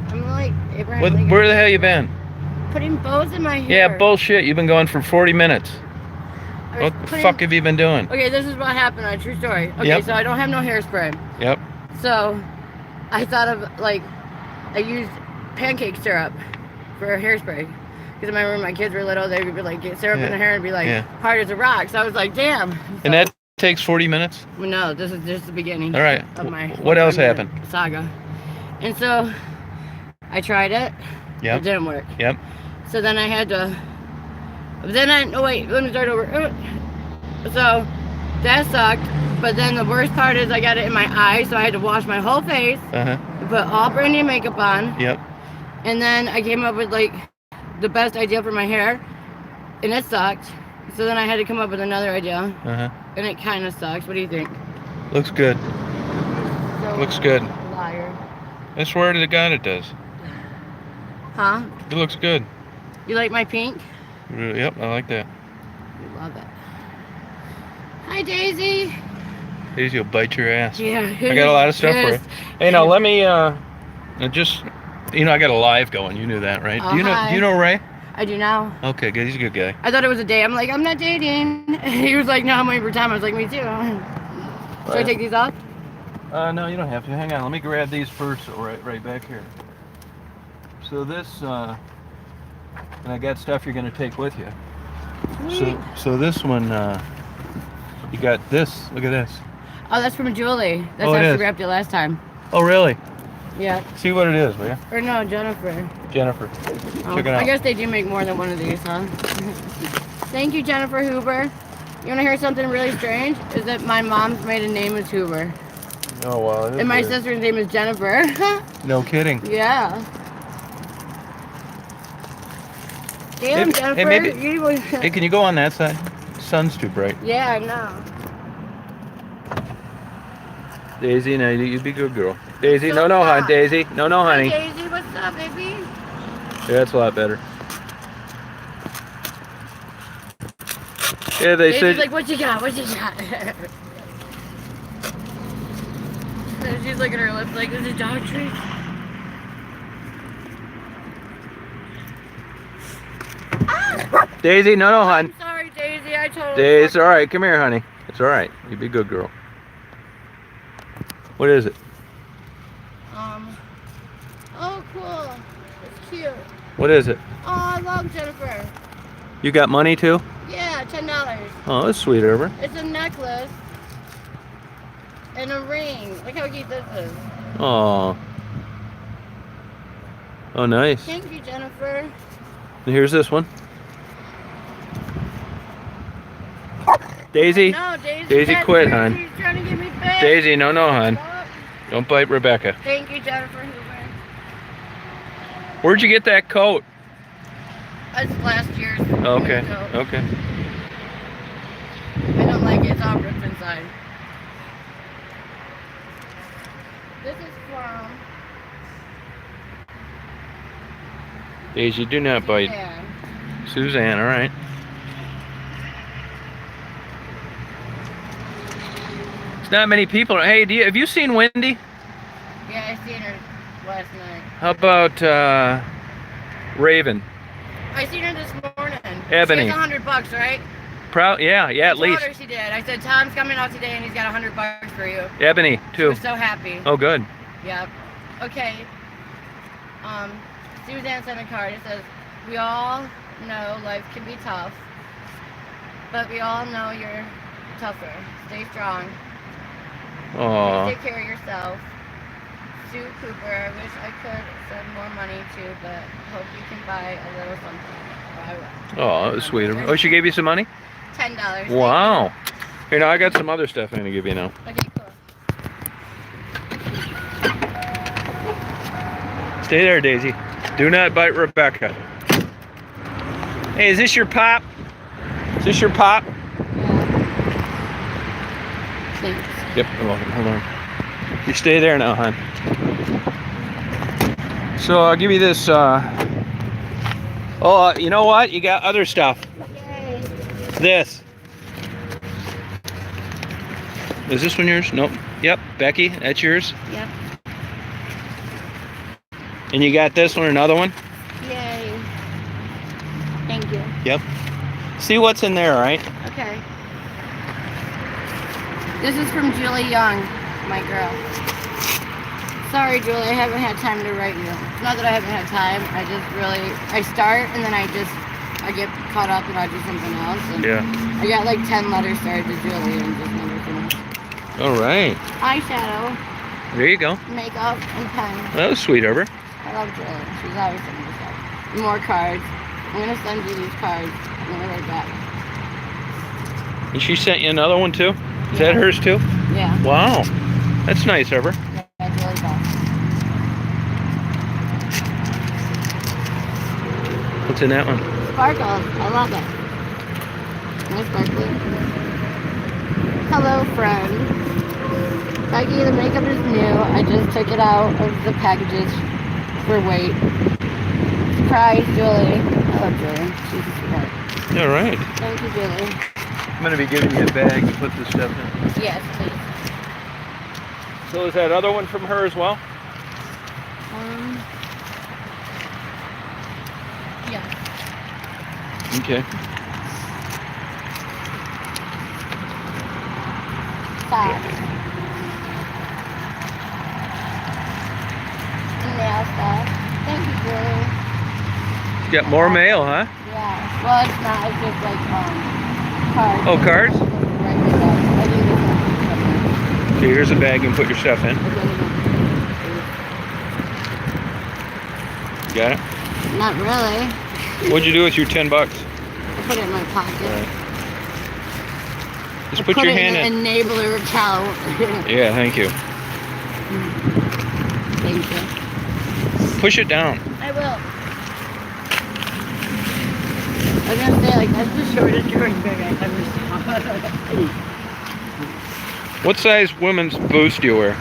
I'm like Abraham. Where the hell you been? Putting bows in my hair. Yeah, bullshit. You've been going for 40 minutes. What the fuck have you been doing? Okay, this is what happened. A true story. Okay, Yep. so I don't have no hairspray. Yep. So I thought of I used pancake syrup for hairspray. Because I remember when my kids were little, they would be like get syrup in their hair and be like hard as a rock. So I was like, damn. So, And that takes 40 minutes? No, this is just the beginning. All right. Of my. What else happened? Saga. And so I tried it. Yep. It didn't work. Yep. So then I had to. Oh wait, let me start over. So that sucked. But then the worst part is I got it in my eye, so I had to wash my whole face. Put all brand new makeup on. Yep. And then I came up with like the best idea for my hair, and it sucked. So then I had to come up with another idea. And it kind of sucks. What do you think? Looks good. So, Looks good. Liar. I swear to God it does. Huh? It looks good. You like my pink? Yep, I like that. You love it. Hi, Daisy. Daisy will bite your ass. Yeah. I got a lot of stuff for you. Hey, now let me just, I got a live going. You knew that, right? Oh, do you know Ray? I do now. Okay, good. He's a good guy. I thought it was a date. I'm like, I'm not dating. He was like, no, I'm waiting for time. I was like, me too. Should I take these off? No, you don't have to. Hang on. Let me grab these first. Right back here. So this, and I got stuff you're gonna take with you. So this one, you got this. Look at this. Oh, that's from Julie. That's Oh, how it she is. wrapped it last time. Oh, really? Yeah. See what it is, will you? Or no, Jennifer. Jennifer. Oh, Check it out. I guess they do make more than one of these, huh? Thank you, Jennifer Huber. You want to hear something really strange? Is that my mom's maiden name is Huber. Oh, wow. And my sister's name is Jennifer. No kidding. Yeah. Damn, Jennifer. Hey, can you go on that side? Sun's too bright. Yeah, I know. Daisy, now you be a good girl. Daisy, So no, fat. Daisy. No, honey. Hey, Daisy, what's up, baby? Yeah, that's a lot better. Yeah, they Daisy's said. like, what you got? What you got? And she's looking at her lips like, is it dog treats? Daisy, no, hon. I'm sorry, Daisy. I totally. Days, all right. Come here, honey. It's all right. You be a good girl. What is it? Oh, cool. It's cute. What is it? Oh, I love Jennifer. You got money too? Yeah, $10. Oh, that's sweet of her. It's a necklace and a ring. Look how cute this is. Oh. Oh, nice. Thank you, Jennifer. And here's this one. Daisy. No, Daisy. Daisy quit, hon. She's trying to get me back. Daisy, no, hon. Don't bite Rebecca. Thank you, Jennifer Hoover. Where'd you get that coat? It's last year's. Okay. coat. Okay. I don't like it. It's all ripped inside. This is from Daisy, do not bite. Yeah. Suzanne, all right. It's not many people. Hey, have you seen Wendy? Yeah, I seen her last night. How about Raven? I seen her this morning. Ebony. She has $100, right? Yeah, at I told least. her she did. I said, Tom's coming out today and he's got $100 for you. Ebony, She too. was so happy. Oh, good. Yep. Okay. Suzanne sent a card. It says, we all know life can be tough, but we all know you're tougher. Stay strong. Aw. Take care of yourself. Sue Cooper, I wish I could send more money to, but hope you can buy a little something. Or I will. Oh, that was sweet of her. Oh, she gave you some money? $10. Wow. Here, now I got some other stuff I'm going to give you now. Okay, cool. Stay there, Daisy. Do not bite Rebecca. Hey, is this your pop? Is this your pop? Yeah. Thanks. Yep, you're welcome. Hold on. You stay there now, hon. So I'll give you this. You know what? You got other stuff. Yay. This. Is this one yours? Nope. Yep, Becky, that's yours. Yep. And you got this one, another one? Yay. Thank you. Yep. See what's in there, right? Okay. This is from Julie Young, my girl. Sorry, Julie, I haven't had time to write you. It's not that I haven't had time. I start and then I get caught up and I do something else. And Yeah. I got like 10 letters started to Julie and just never finished. All right. Eyeshadow, There you go. makeup, and pen. That was sweet of her. I love Julie. She's always sending me stuff. More cards. I'm gonna send you these cards. I'm gonna write back. And she sent you another one too? Is that Yeah. hers too? Yeah. Wow. That's nice of her. Yeah, Julie's awesome. What's in that one? Sparkles. I love it. Nice sparkly. Hello, friend. Becky, the makeup is new. I just took it out of the packages for weight. Surprise, Julie. I love Julie. She's a sweetheart. All right. Thank you, Julie. I'm going to be giving you a bag to put this stuff in. Yes, please. So is that other one from her as well? Yeah. Okay. Socks. And nail stuff. Thank you, Julie. You got more mail, huh? Yeah. Well, it's not. It's just like cards. Oh, cards? Right, I didn't get some. Okay, here's a bag and put your stuff in. Got it? Not really. What'd you do with your $10? I put it in my pocket. Just put your hand in. Enabler account. Yeah, thank you. Thank you. Push it down. I will. I was gonna say, like, that's the shortest drawing bag I've ever saw. What size women's boots do you wear?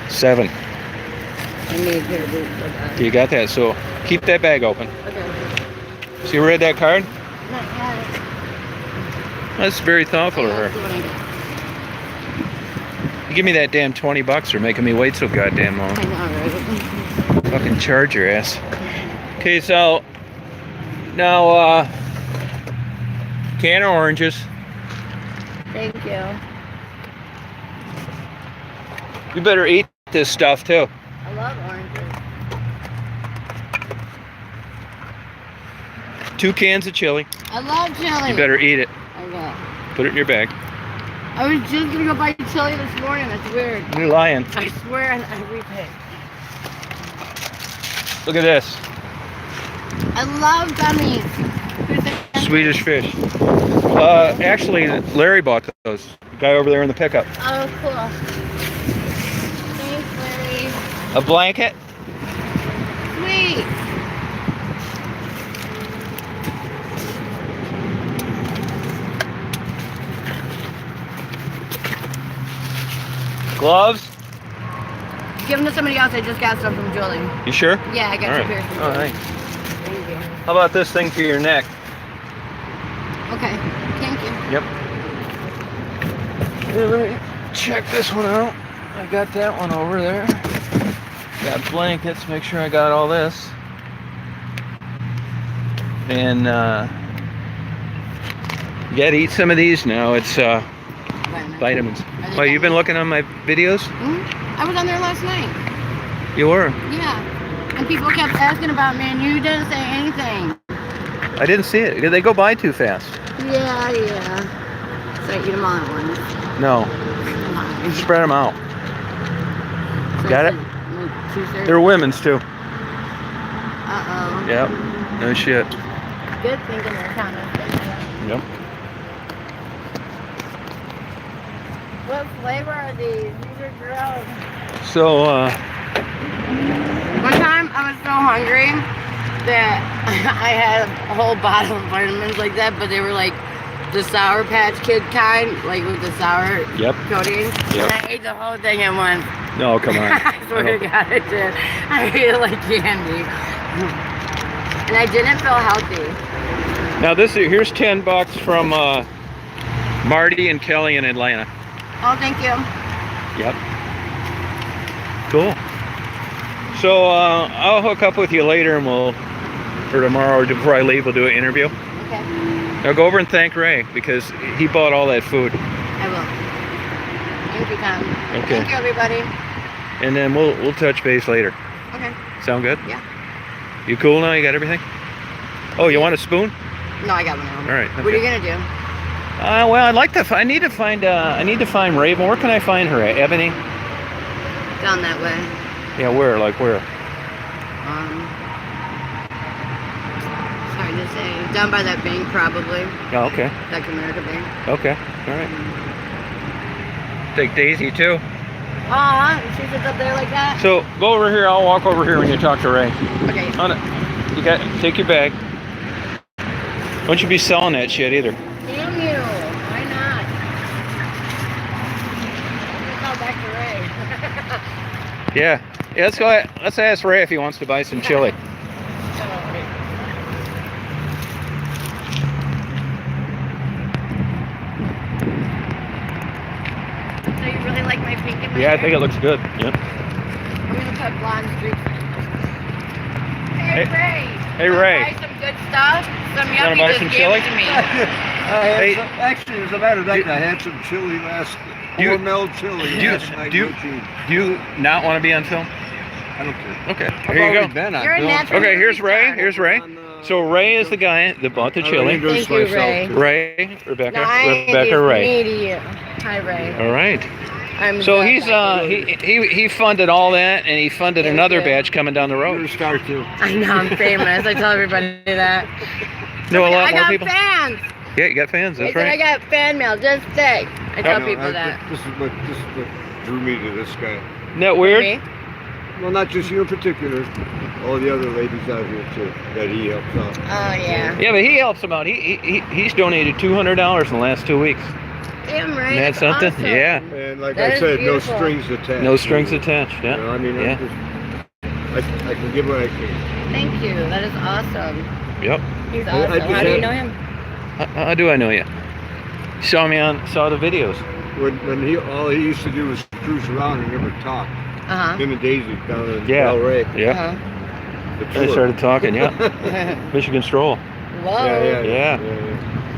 7. I need a pair of boots for that. You got that, so keep that bag open. Okay. So you read that card? Not yet. That's very thoughtful of Let's see her. what I get. You give me that damn $20 for making me wait so goddamn long. I know, right? Fucking charge your ass. Okay, so now Can of oranges. Thank you. You better eat this stuff too. I love oranges. 2 cans of chili. I love chili. You better eat it. I will. Put it in your bag. I was just gonna go buy chili this morning. That's weird. You're lying. I swear on everything. Look at this. I love gummies. Swedish fish. Actually, Larry bought those. The guy over there in the pickup. Oh, cool. Thanks, Larry. A blanket. Sweet. Gloves. Give them to somebody else. I just got some from Julie. You sure? Yeah, I got All two pairs from Oh, Julie. nice. Thank you. How about this thing for your neck? Okay. Thank you. Yep. Here, let me check this one out. I got that one over there. Got blankets. Make sure I got all this. And you gotta eat some of these now. It's vitamins. Well, you've been looking on my videos? I was on there last night. You were? Yeah. And people kept asking about me, and you didn't say anything. I didn't see it. They go by too fast. Yeah. So I eat them all at once. No. Come on. Spread them out. So Got it? like 2 servings. They're women's too. Uh-oh. Yep. No shit. Good thinking they're kind of thinking. Yep. What flavor are these? These are gross. So, One time I was so hungry that I had a whole bottle of vitamins like that, but they were like the Sour Patch Kid kind, like with the sour Yep. coating. Yep. And I ate the whole thing at once. no, come on. I swear to God, I did. I ate it like candy. And I didn't feel healthy. Now here's $10 from Marty and Kelly in Atlanta. Oh, thank you. Yep. Cool. So I'll hook up with you later, and or tomorrow, or before I leave, we'll do an interview. Okay. Now go over and thank Ray because he bought all that food. I will. Thank you, Tom. Okay. Thank you, everybody. And then we'll touch base later. Okay. Sound good? Yeah. You cool now? You got everything? Oh, you want a spoon? No, I got one now. All right. What are you gonna do? Well, I'd like to. I need to find Raven. Where can I find her at? Ebony? Down that way. Yeah, where? Like where? It's hard to say. Down by that bank, probably. Oh, okay. Like America Bank. Okay. All right. Take Daisy too. Aw, she sits up there like that. So go over here. I'll walk over here when you talk to Ray. Okay. On it. Take your bag. Don't you be selling that shit either. Damn you. Why not? I'm gonna call back to Ray. Yeah. Let's go ahead. Let's ask Ray if he wants to buy some chili. So you really like my pink in my Yeah, I hair? think it looks good. Yep. I'm gonna put blonde streaks. Hey, Ray. Hey, Ray. Buy some good stuff. Some wanna yummy buy just some gave chili? it to me. Hey. Actually, as a matter of fact, I had some chili last. Hormel chili last night. do you not want to be on film? I don't care. Okay. I've Here you already go. been on You're a film. natural. Okay, here's Ray. star. Here's Ray. So Ray is the guy that bought the chili. Thank you, Ray. Ray, Rebecca, No, I Rebecca, Ray. need you. Hi, Ray. All right. I'm So good, he's thank you. he funded all that, and he funded Thank another you. batch coming down the You're a road. star too. I know I'm famous. I tell everybody that. Know a lot I more got people. fans. Yeah, you got fans. I That's said I right. got fan mail. Just say. I tell No, people that. This is what drew me to this guy. Isn't that weird? Me? Well, not just you in particular. All the other ladies out here too that he helps out. Oh yeah. Yeah, but he helps them out. He's donated $200 in the last 2 weeks. Damn right. Isn't that something? Awesome. Yeah. And like That I is said, beautiful. no strings attached. No strings attached. You know, Yeah. I mean, Yeah. I can give what I can. Thank you. That is awesome. Yep. He's I awesome. just How do you had- know him? How do I know you? Saw the videos. When all he used to do was cruise around and never talk. Uh Him and Daisy down in Yeah. Del Rey. Yeah. huh. The They tour. started talking. Yeah. Michigan Stroll. Whoa. Yeah. Yeah.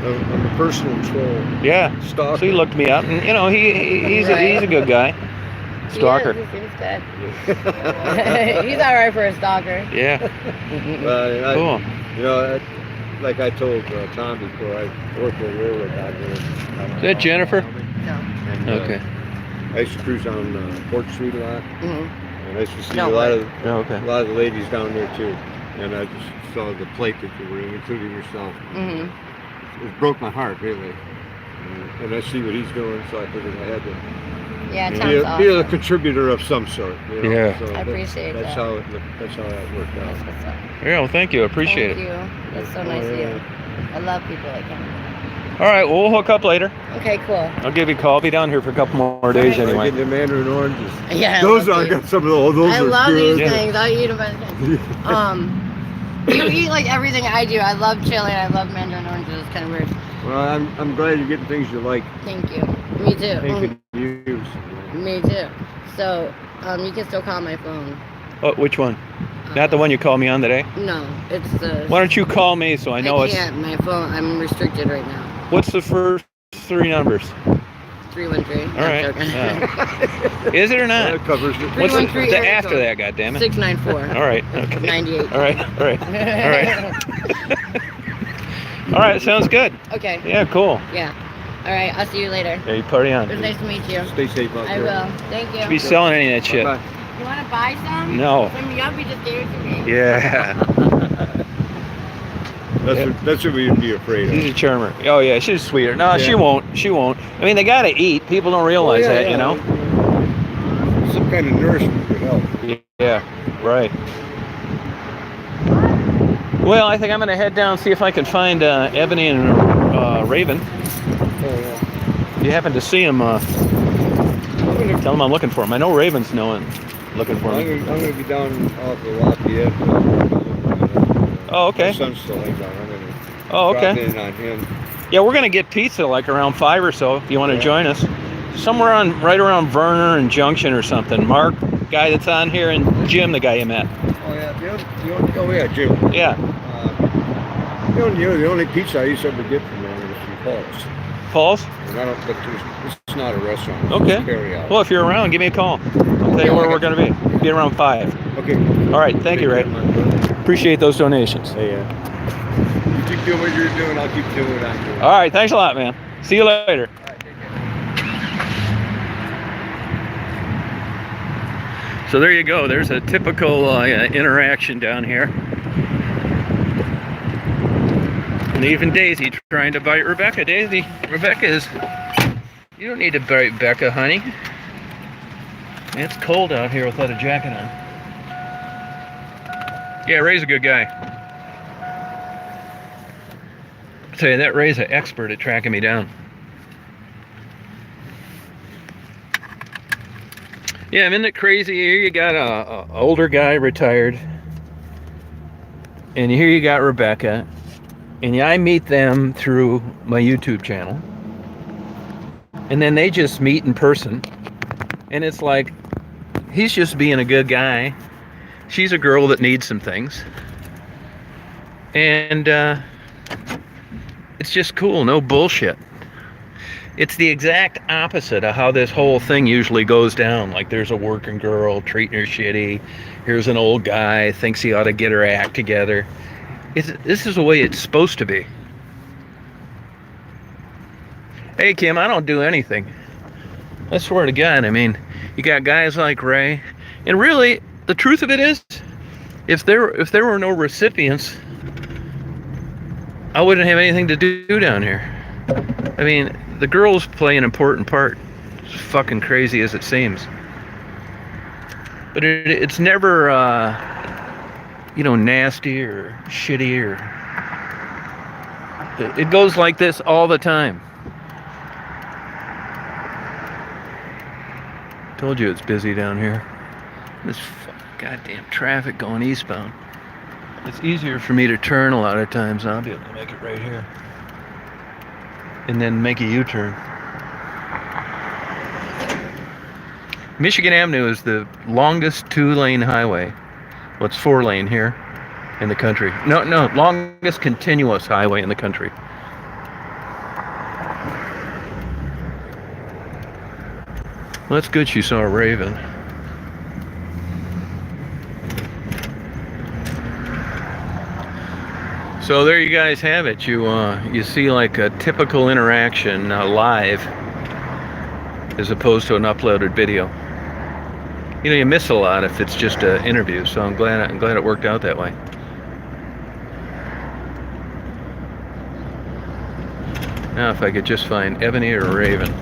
I'm a personal troll. Yeah. Stalker. So he looked me up, and you know he's a good guy. Stalker. He seems good. He's all right for a stalker. Yeah. Well, Cool. You know, like I told Tom before, I worked with a railroad out there. Is that Jennifer? No. And, Okay. I used to cruise on Port Street a lot, Mm-hmm. and I used to see No a lot way. of Okay. a lot of the ladies down there too. And I just saw the plate that you were in, including yourself. Mm-hmm. It broke my heart, really. And I see what he's doing, so I figured I had to Yeah, it be sounds be a awesome. contributor of some sort. You know? Yeah. So I appreciate that's that. How that's how that worked out. That's what's up. Yeah. Well, thank you. I appreciate Thank it. you. That's so nice of you. I love people like him. All right. Well, we'll hook up later. Okay, cool. I'll give you a call. I'll be down here for a couple more days Okay. anyway. Getting the mandarin oranges. Yeah, Those I I love got some of those. Those I are love good. these things. I eat them by the time. You eat like everything I do. I love chili. I love mandarin oranges. It's kind of weird. Well, I'm glad you're getting things you like Thank you. Me too. and can use. Me too. So, you can still call my phone. Oh, which one? Not the one you called me on today? No, it's the. Why don't you call me so I know I it's... can't. My phone. I'm restricted right now. What's the first three numbers? 313. All right. Yeah. Is it or not? That covers it. What's 313 the area after code. that, goddammit? 694. All right. Okay. 98. All right. All right. All right. All right. Sounds good. Okay. Yeah, cool. Yeah. All right. I'll see you later. Yeah, you party on. It was nice to meet you. Stay safe out I there. will. Thank you. Be selling any of that shit. Bye. You want to buy some? No. Some yuppie just gave it to me. Yeah. That's what we'd be afraid She's a of. charmer. Oh, yeah. She's sweeter. No, Yeah. she won't. She won't. I mean, they got to eat. People don't realize Yeah, that, yeah. you know? Some kind of nourishment would help. Yeah. Right. Well, I think I'm going to head down and see if I can find Ebony and Raven. If you happen to see them, tell them I'm looking for them. I know Raven's looking for I'm me. gonna be down off the Lafayette. Oh, okay. My son's still hanging out. I'm gonna Oh, drop okay. in on him. Yeah, we're going to get pizza like around 5 or so if you want to Yeah. join us. Somewhere right around Verner and Junction or something. Mark, guy that's on here, and Jim, the guy you met. Oh yeah, oh yeah, Jim. Yeah. The only pizza I used to ever get from there was from Paul's. Paul's? And I don't, but it's not a restaurant. It's Okay. just carry out. Well, if you're around, give me a call. I'll tell you where we're going to be. Be around 5. Okay. All right. Thank you, Ray. Take care, my brother. Appreciate those donations. Hey, you keep doing what you're doing. I'll keep doing what I'm doing. All right. Thanks a lot, man. See you later. All right, take care. So there you go. There's a typical interaction down here. And even Daisy trying to bite Rebecca. Daisy, Rebecca is... You don't need to bite Becca, honey. It's cold out here without a jacket on. Yeah, Ray's a good guy. I tell you, that Ray's an expert at tracking me down. Yeah, isn't it crazy? Here you got a older guy retired, and here you got Rebecca, and I meet them through my YouTube channel, and then they just meet in person, and it's like he's just being a good guy. She's a girl that needs some things, and it's just cool. No bullshit. It's the exact opposite of how this whole thing usually goes down. Like there's a working girl treating her shitty. Here's an old guy, thinks he ought to get her act together. This is the way it's supposed to be. Hey, Kim, I don't do anything. I swear to God, I mean, you got guys like Ray. And really, the truth of it is, if there were no recipients, I wouldn't have anything to do down here. I mean, the girls play an important part, as fucking crazy as it seems. But it's never, nasty or shitty or... It goes like this all the time. Told you it's busy down here. This goddamn traffic going eastbound. It's easier for me to turn a lot of times. I'll be able to make it right here. And then make a U-turn. Michigan Avenue is the longest 2-lane highway. Well, it's 4-lane here in the country. No, longest continuous highway in the country. Well, that's good she saw a raven. So there you guys have it. You see like a typical interaction live as opposed to an uploaded video. You know, you miss a lot if it's just an interview, so I'm glad it worked out that way. Now if I could just find ebony or raven.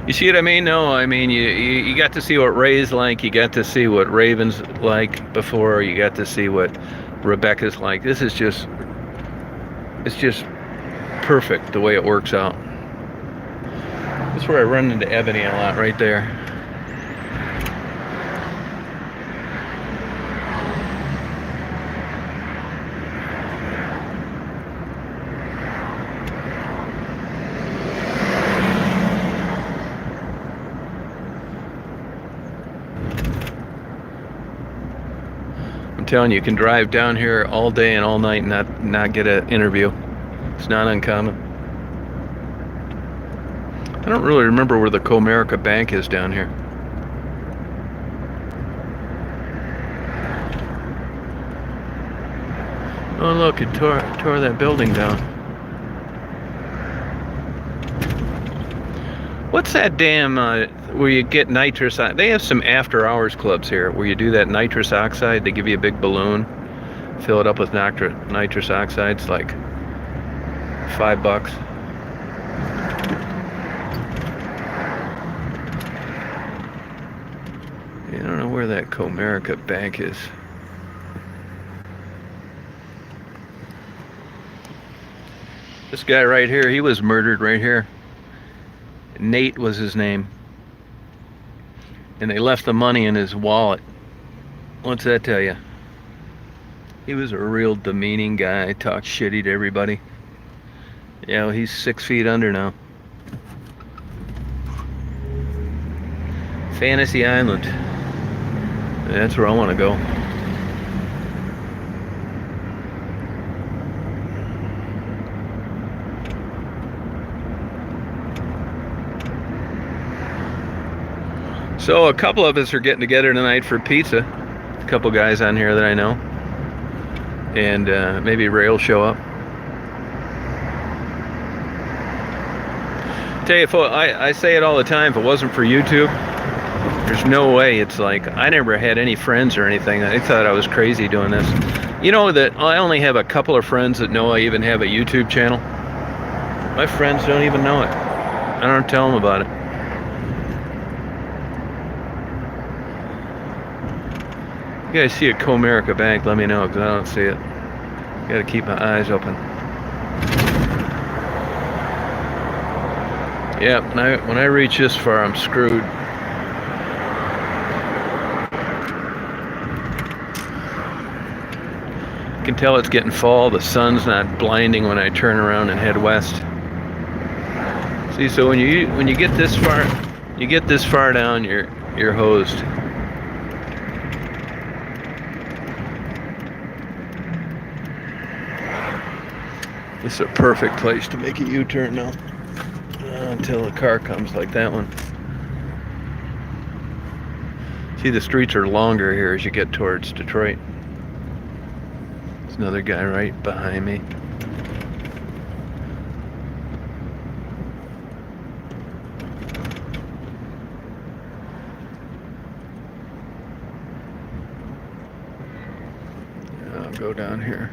You see what I mean? No, I mean you got to see what Ray's like, you got to see what Raven's like before, you got to see what Rebecca's like. This is just, it's just perfect the way it works out. That's where I run into ebony a lot, right there. I'm telling you, you can drive down here all day and all night and not get an interview. It's not uncommon. I don't really remember where the Comerica Bank is down here. Oh look, it tore that building down. What's that damn, where you get nitrous oxide? They have some after hours clubs here where you do that nitrous oxide. They give you a big balloon, fill it up with nitrous oxide. It's like $5. I don't know where that Comerica Bank is. This guy right here, he was murdered right here. Nate was his name. And they left the money in his wallet. What's that tell you? He was a real demeaning guy, talked shitty to everybody. Yeah, well, he's 6 feet under now. Fantasy Island. That's where I want to go. So a couple of us are getting together tonight for pizza. A couple guys on here that I know. And maybe Ray will show up. Tell you, I say it all the time, if it wasn't for YouTube, there's no way. It's like, I never had any friends or anything. They thought I was crazy doing this. You know that I only have a couple of friends that know I even have a YouTube channel. My friends don't even know it. I don't tell them about it. You guys see a Comerica Bank, let me know, because I don't see it. Gotta keep my eyes open. Yeah, when I reach this far, I'm screwed. You can tell it's getting fall. The sun's not blinding when I turn around and head west. See, so when you get this far down, you're hosed. This is a perfect place to make a U-turn now. Until a car comes like that one. See, the streets are longer here as you get towards Detroit. There's another guy right behind me. I'll go down here.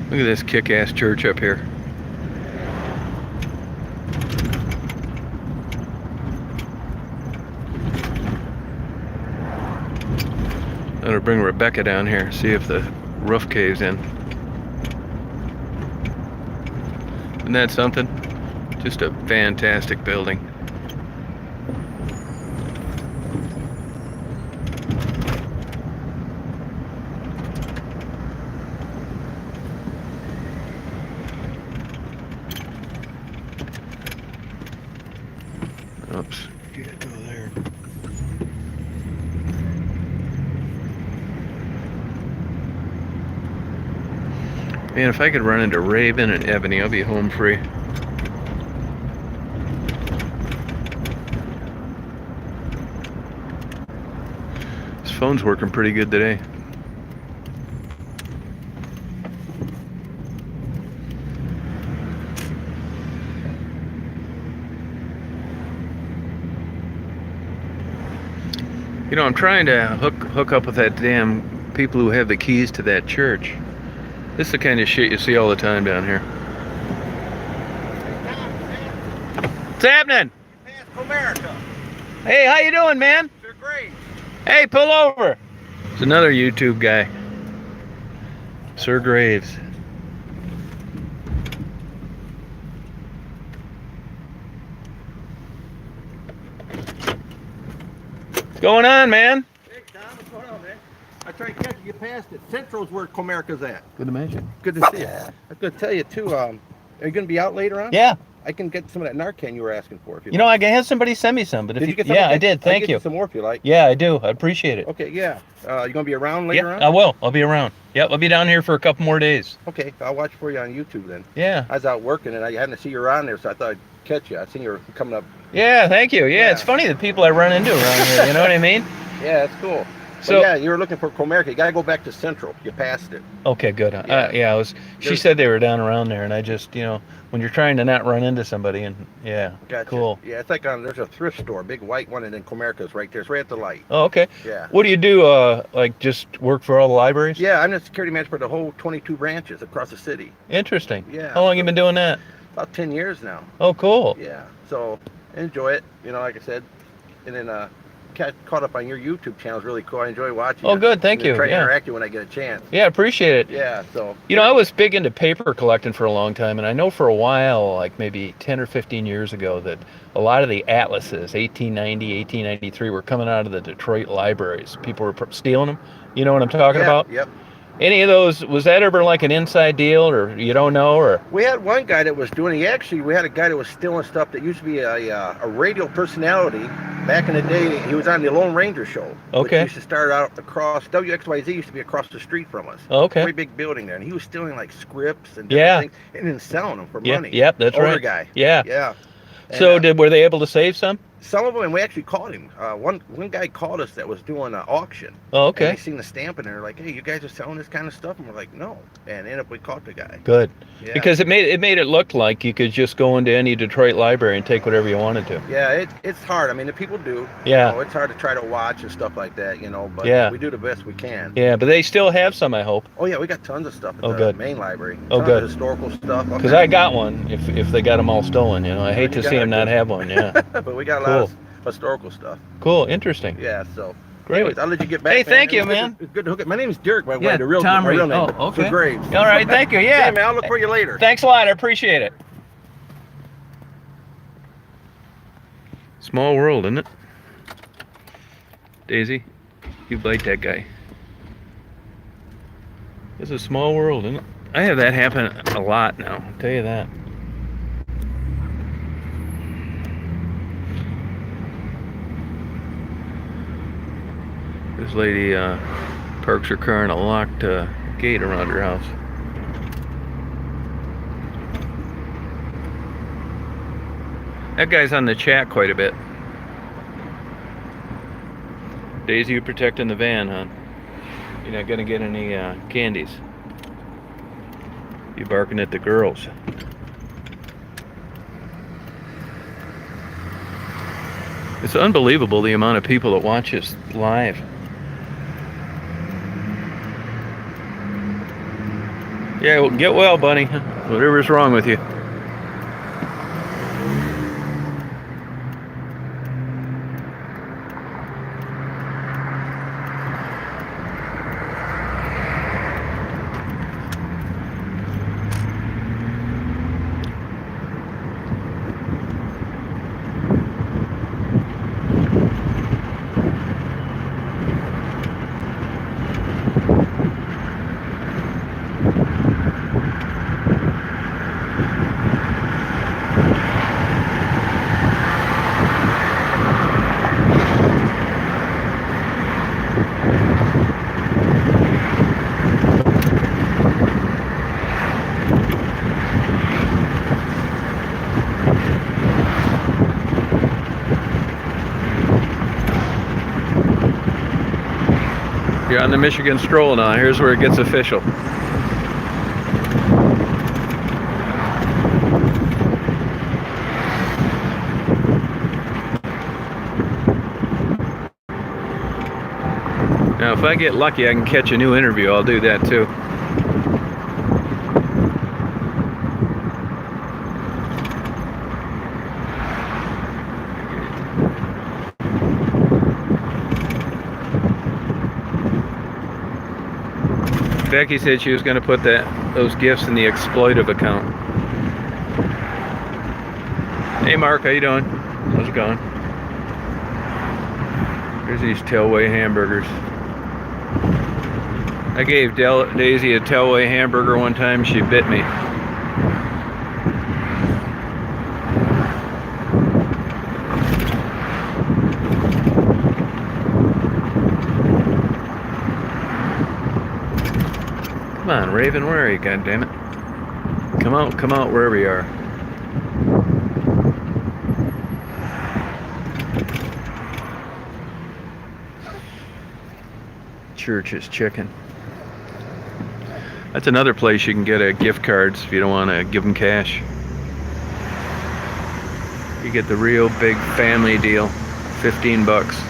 Look at this kick-ass church up here. I'm gonna bring Rebecca down here, see if the roof caves in. Isn't that something? Just a fantastic building. Oops, can't go there. Man, if I could run into Raven and Ebony, I'll be home free. This phone's working pretty good today. You know, I'm trying to hook up with that damn people who have the keys to that church. This is the kind of shit you see all the time down here. What's happening? America. Hey, how you doing, man? They're great. Hey, pull over. It's another YouTube guy. Sir Graves. What's going on, man? Hey, Tom, what's going on, man? I tried to catch you past it. Central's where Comerica's at. Good to meet you. Good to see you. I was going to tell you, too, are you going to be out later on? Yeah. I can get some of that Narcan you were asking for. If You know, I can have somebody send me some, but if Did you, you get some? yeah, Okay. I did. Thank I'll get you. some more if you like. Yeah, I do. I appreciate it. Okay, yeah. You going to be around later Yeah, on? I will. I'll be around. Yep, I'll be down here for a couple more days. Okay, I'll watch for you on YouTube then. Yeah. I was out working and I hadn't seen you around there, so I thought I'd catch you. I seen you were coming up. Yeah, thank you. Yeah, Yeah. it's funny the people I run into around here. You know what I mean? Yeah, that's cool. So But yeah, you were looking for Comerica. You got to go back to Central. You passed it. okay, good. Yeah. Yeah, I was. She There's- said they were down around there, and I just, you know, when you're trying to not run into somebody, and yeah, Gotcha. cool. Yeah, it's like there's a thrift store, big white one, and then Comerica's right there. It's right at the light. Oh, okay. Yeah. What do you do? Like just work for all the libraries? Yeah, I'm the security manager for the whole 22 branches across the city. Interesting. Yeah. How long you been doing that? About 10 years now. Oh, cool. Yeah. So enjoy it. You know, like I said, and then caught up on your YouTube channel is really cool. I enjoy watching. Oh, it. good. Thank And you. Try to Yeah. interact with you when I get a chance. Yeah, appreciate it. Yeah. So. You know, I was big into paper collecting for a long time, and I know for a while, like maybe 10 or 15 years ago, that a lot of the atlases, 1890, 1893, were coming out of the Detroit libraries. People were stealing them. You know what I'm talking Yeah, about? Yep. Any of those, was that ever like an inside deal, or you don't know, or? We had one guy that was doing. We had a guy that was stealing stuff that used to be a radio personality. Back in the day, he was on the Lone Ranger show. Okay. Which used to start out across WXYZ used to be across the street from us. Okay. Very big building there, and he was stealing like scripts and Yeah. different things, and then selling them for Yeah, money. yep, that's Older right. guy. Yeah. Yeah. So And, were they able to save some? some of them, and we actually called him. One guy called us that was doing an auction. Oh, And okay. they seen the stamp, and they're like, "Hey, you guys are selling this kind of stuff?" And we're like, "No." And ended up we caught the guy. Good. Yeah. Because it made it look like you could just go into any Detroit library and take whatever you wanted to. Yeah, it's hard. I mean, the people do. Yeah. You know, it's hard to try to watch and stuff like that, you know, but Yeah. we do the best we can. Yeah, but they still have some, I hope. Oh, yeah, we got tons of stuff at Oh, the good. main library. Oh, Tons good. of historical stuff. Because I got one. If they got them all stolen, you know, I hate to you see got them it. not have one. Yeah. But we got a Cool. lot of historical stuff. Cool. Interesting. Yeah, so. Great. Anyways, I'll let you get back. Hey, thank you, It was man. It's good to hook it. My name is Dirk, by the Yeah, way. The real, Tom my real Reed. name. Oh, okay. For Graves. All right. Thank you. Yeah. Hey, man, I'll look for you later. Thanks a lot. I appreciate it. Small world, isn't it? Daisy, you bite that guy. It's a small world, isn't it? I have that happen a lot now, I'll tell you that. This lady parks her car in a locked gate around her house. That guy's on the chat quite a bit. Daisy, you protecting the van, huh? You're not gonna get any candies. You barking at the girls. It's unbelievable the amount of people that watch us live. Yeah, well, get well, Bunny. Whatever's wrong with you. You're on the Michigan Stroll now. Here's where it gets official. Now, if I get lucky, I can catch a new interview. I'll do that too. Becky said she was going to put those gifts in the exploitive account. Hey Mark, how you doing? How's it going? Here's these Tailway hamburgers. I gave Daisy a Tailway hamburger one time. She bit me. Come on, Raven, where are you, goddammit? Come out wherever you are. Church's Chicken. That's another place you can get gift cards if you don't want to give them cash. You get the real big family deal, $15.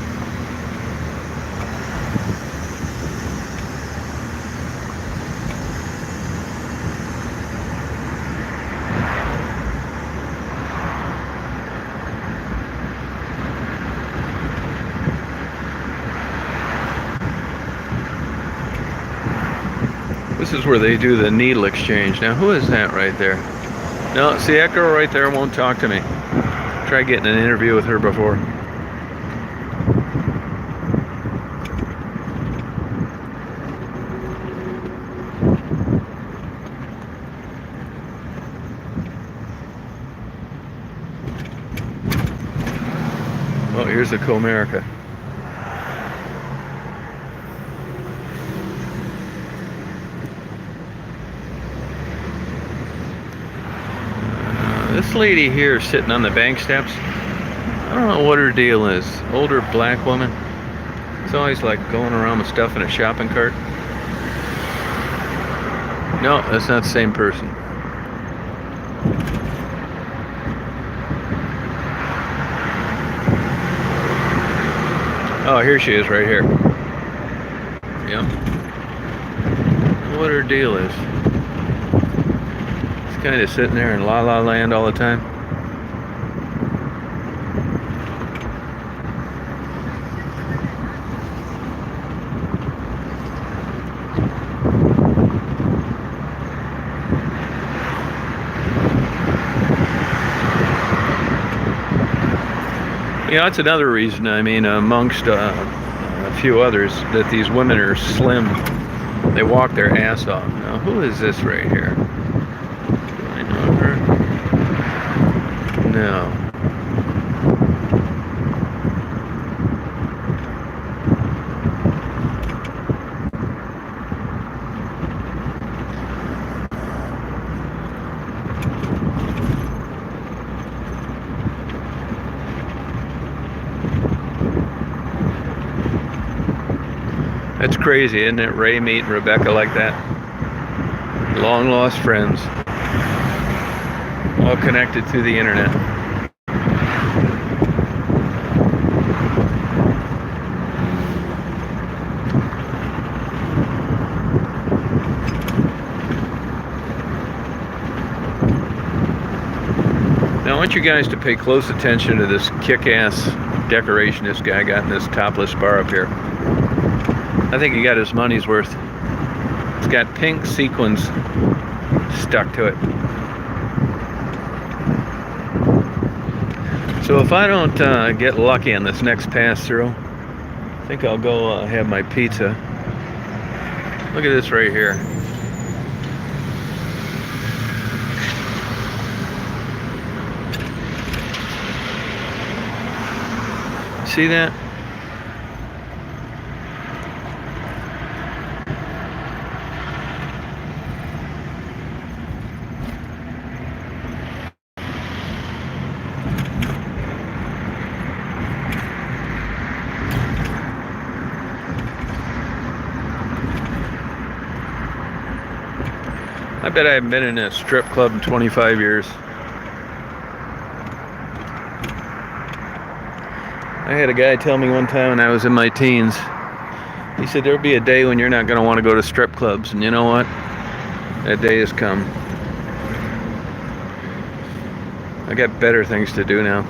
This is where they do the needle exchange. Now, who is that right there? No, see, that girl right there won't talk to me. Try getting an interview with her before. Oh, here's the Comerica. This lady here sitting on the bank steps, I don't know what her deal is. Older black woman. It's always like going around with stuff in a shopping cart. No, that's not the same person. Oh, here she is right here. Yep. What her deal is. Kind of sitting there in La La Land all the time. Yeah, that's another reason. I mean, amongst a few others, that these women are slim. They walk their ass off. Now, who is this right here? No. That's crazy, isn't it? Ray meeting Rebecca like that. Long lost friends. All connected through the internet. Now I want you guys to pay close attention to this kick-ass decoration this guy got in this topless bar up here. I think he got his money's worth. It's got pink sequins stuck to it. So if I don't get lucky on this next pass through, I think I'll go have my pizza. Look at this right here. See that? I bet I haven't been in a strip club in 25 years. I had a guy tell me one time when I was in my teens, he said there'll be a day when you're not going to want to go to strip clubs, and you know what? That day has come. I got better things to do now.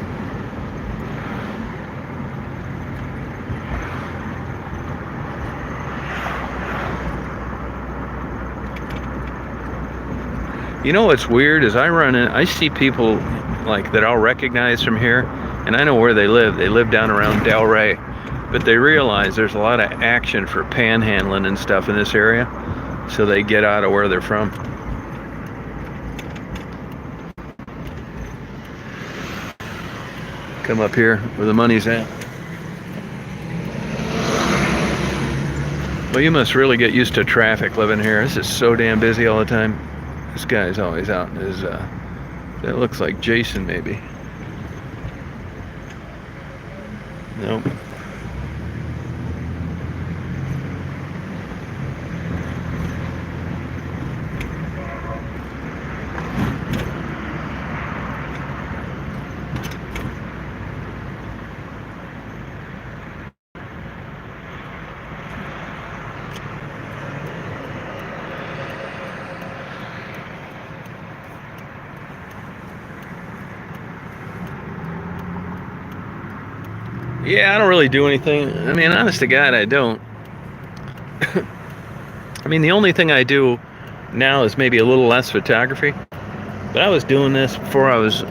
You know what's weird is I see people like that I'll recognize from here, and I know where they live. They live down around Delray, but they realize there's a lot of action for panhandling and stuff in this area, so they get out of where they're from. Come up here where the money's at. Well, you must really get used to traffic living here. This is so damn busy all the time. This guy's always out in his, that looks like Jason maybe. Nope. Yeah, I don't really do anything. I mean, honest to God, I don't. I mean, the only thing I do now is maybe a little less photography. But I was doing this before I was,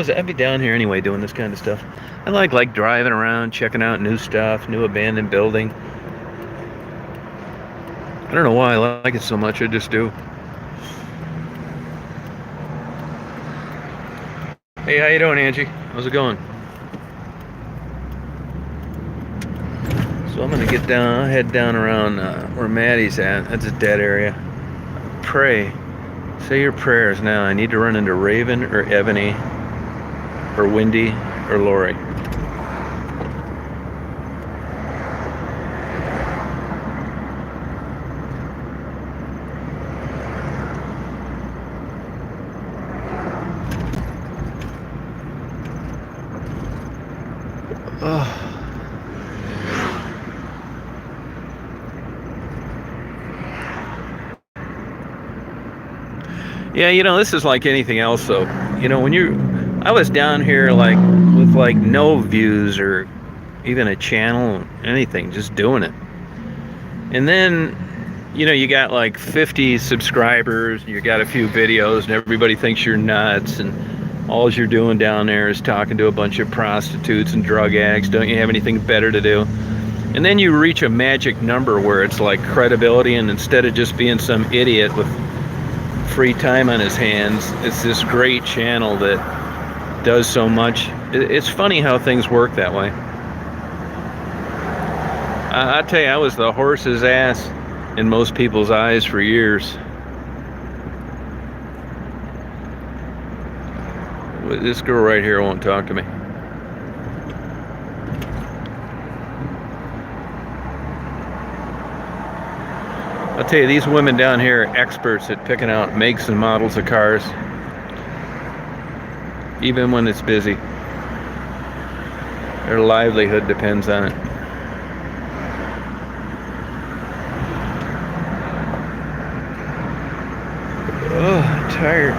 I'd be down here anyway doing this kind of stuff. I like driving around, checking out new stuff, new abandoned building. I don't know why I like it so much, I just do. Hey, how you doing, Angie? How's it going? So I'm gonna head down around where Maddie's at. That's a dead area. Pray. Say your prayers now. I need to run into Raven or Ebony or Wendy or Lori. Oh. Yeah, this is like anything else though. I was down here like with like no views or even a channel, anything, just doing it. And then, you got like 50 subscribers, you got a few videos, and everybody thinks you're nuts, and all you're doing down there is talking to a bunch of prostitutes and drug addicts. Don't you have anything better to do? And then you reach a magic number where it's like credibility, and instead of just being some idiot with free time on his hands, it's this great channel that does so much. It's funny how things work that way. I tell you, I was the horse's ass in most people's eyes for years. This girl right here won't talk to me. I'll tell you, these women down here are experts at picking out makes and models of cars, even when it's busy. Their livelihood depends on it. Oh, I'm tired.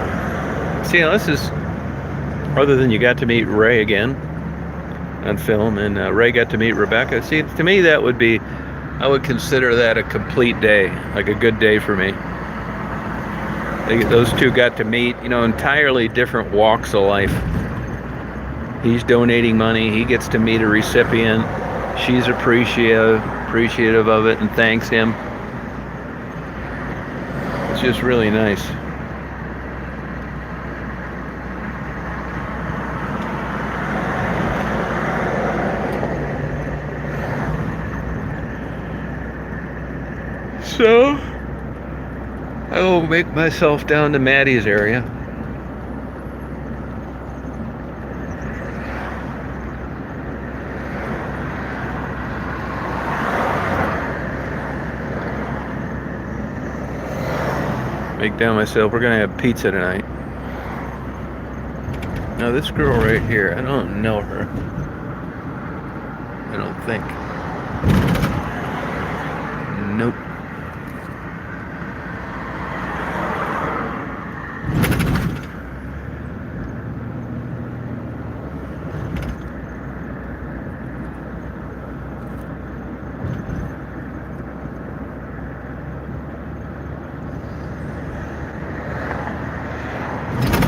See, this is, other than you got to meet Ray again on film, and Ray got to meet Rebecca. See, to me that would be, I would consider that a complete day, like a good day for me. Those two got to meet, entirely different walks of life. He's donating money, he gets to meet a recipient, she's appreciative of it and thanks him. It's just really nice. So, I will make myself down to Maddie's area. make down myself. We're gonna have pizza tonight. Now this girl right here, I don't know her. I don't think. Nope.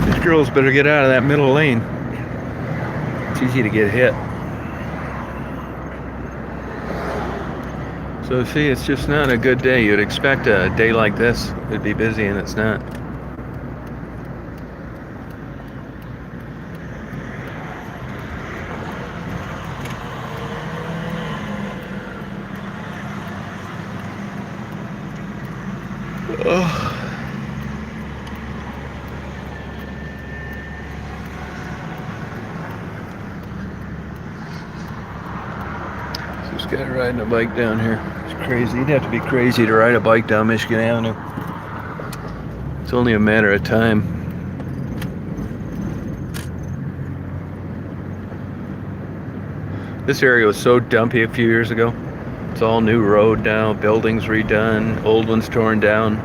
These girls better get out of that middle lane. It's easy to get hit. So see, it's just not a good day. You'd expect a day like this would be busy, and it's not. Oh. This guy riding a bike down here. It's crazy. You'd have to be crazy to ride a bike down Michigan Avenue. It's only a matter of time. This area was so dumpy a few years ago. It's all new road now, buildings redone, old ones torn down.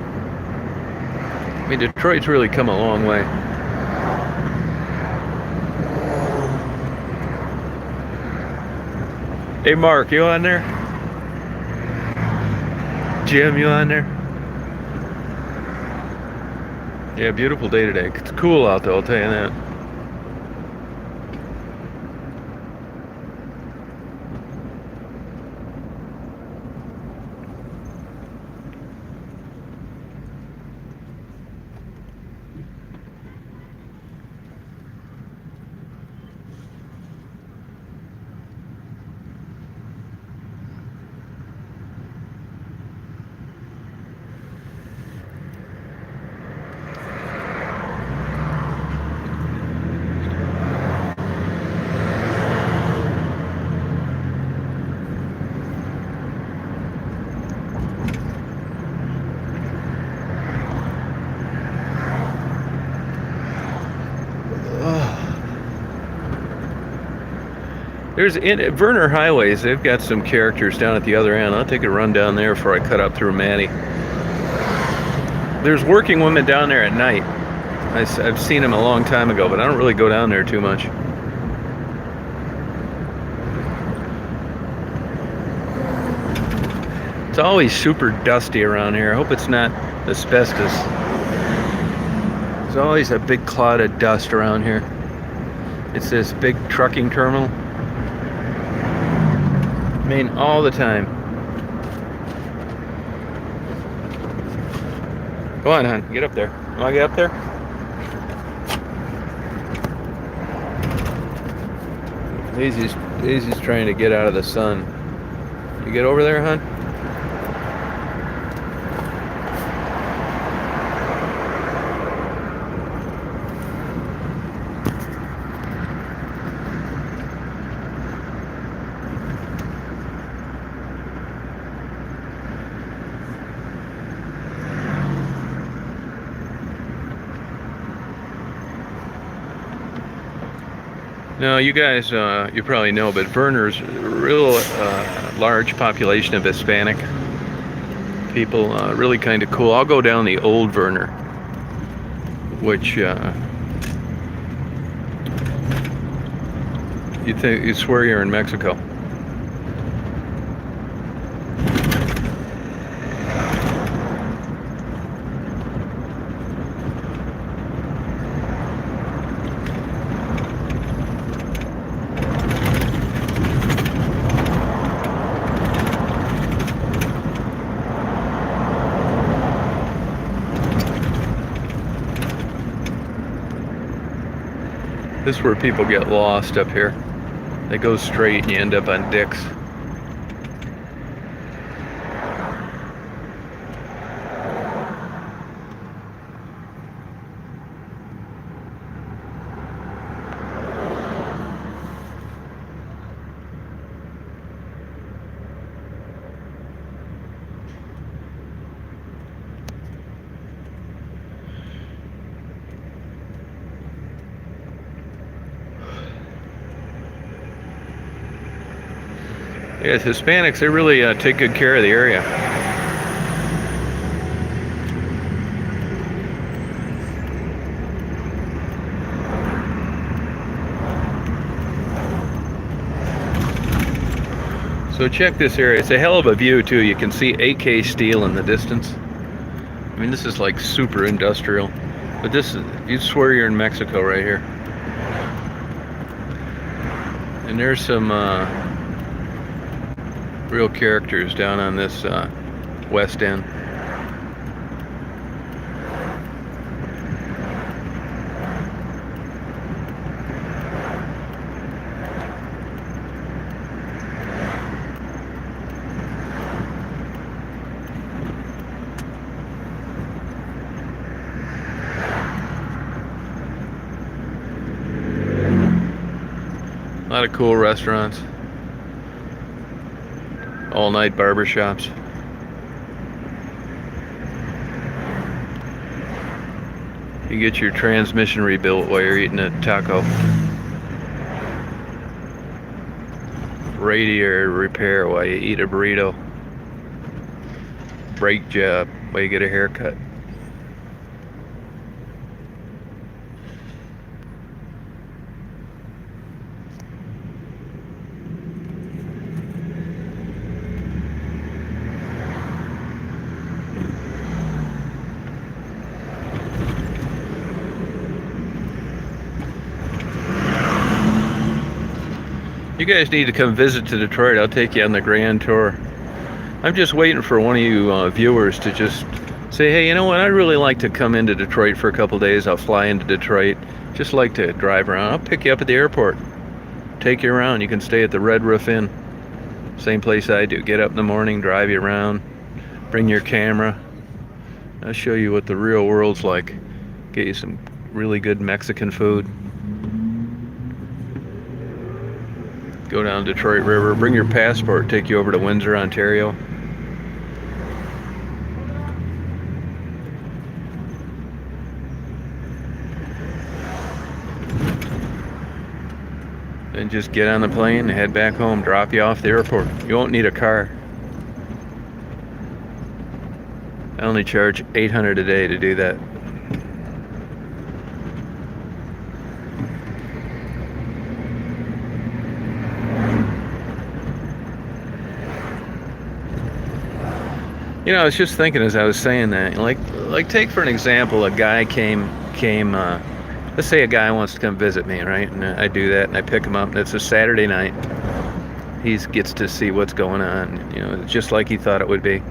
I mean, Detroit's really come a long way. Hey Mark, you on there? Jim, you on there? Yeah, beautiful day today. It's cool out there, I'll tell you that. There's in Verner Highways, they've got some characters down at the other end. I'll take a run down there before I cut up through Maddie. There's working women down there at night. I've seen them a long time ago, but I don't really go down there too much. It's always super dusty around here. I hope it's not asbestos. There's always a big cloud of dust around here. It's this big trucking terminal. I mean, all the time. Go on, hon. Get up there. Want to get up there? Daisy's trying to get out of the sun. You get over there, hon? No, you guys, you probably know, but Verner's a real large population of Hispanic people, really kind of cool. I'll go down the old Verner, which you swear you're in Mexico. This is where people get lost up here. They go straight and you end up on dicks. Yeah, Hispanics, they really take good care of the area. So check this area. It's a hell of a view too. You can see AK steel in the distance. I mean, this is like super industrial. But this is, you'd swear you're in Mexico right here. And there's some real characters down on this west end. A lot of cool restaurants. All-night barber shops. You get your transmission rebuilt while you're eating a taco. Radiator repair while you eat a burrito. Brake job while you get a haircut. You guys need to come visit to Detroit. I'll take you on the grand tour. I'm just waiting for one of you viewers to just say, hey, you know what? I'd really like to come into Detroit for a couple days. I'll fly into Detroit. Just like to drive around. I'll pick you up at the airport. Take you around. You can stay at the Red Roof Inn. Same place I do. Get up in the morning, drive you around. Bring your camera. I'll show you what the real world's like. Get you some really good Mexican food. Go down Detroit River, bring your passport, take you over to Windsor, Ontario. Then just get on the plane and head back home, drop you off at the airport. You won't need a car. I only charge $800 a day to do that. You know, I was just thinking as I was saying that, like take for an example, a guy came. Let's say a guy wants to come visit me, right? And I do that, and I pick him up, and it's a Saturday night. He gets to see what's going on, you know, just like he thought it would be.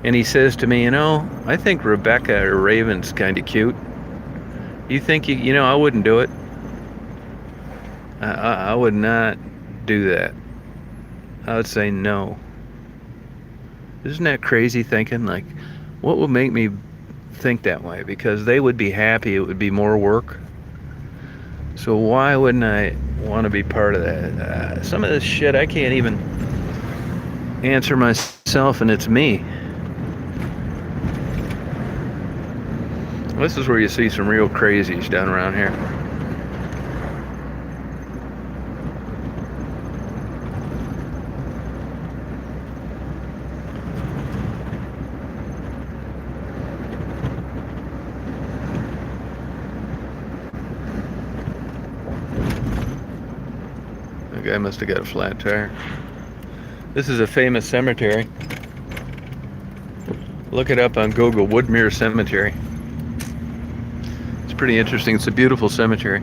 And he says to me, you know, I think Rebecca or Raven's kind of cute. You think you know, I wouldn't do it. I would not do that. I would say no. Isn't that crazy thinking? Like, what would make me think that way? Because they would be happy, it would be more work. So why wouldn't I want to be part of that? Some of this shit I can't even answer myself, and it's me. This is where you see some real crazies down around here. Guy must have got a flat tire. This is a famous cemetery. Look it up on Google, Woodmere Cemetery. It's pretty interesting. It's a beautiful cemetery.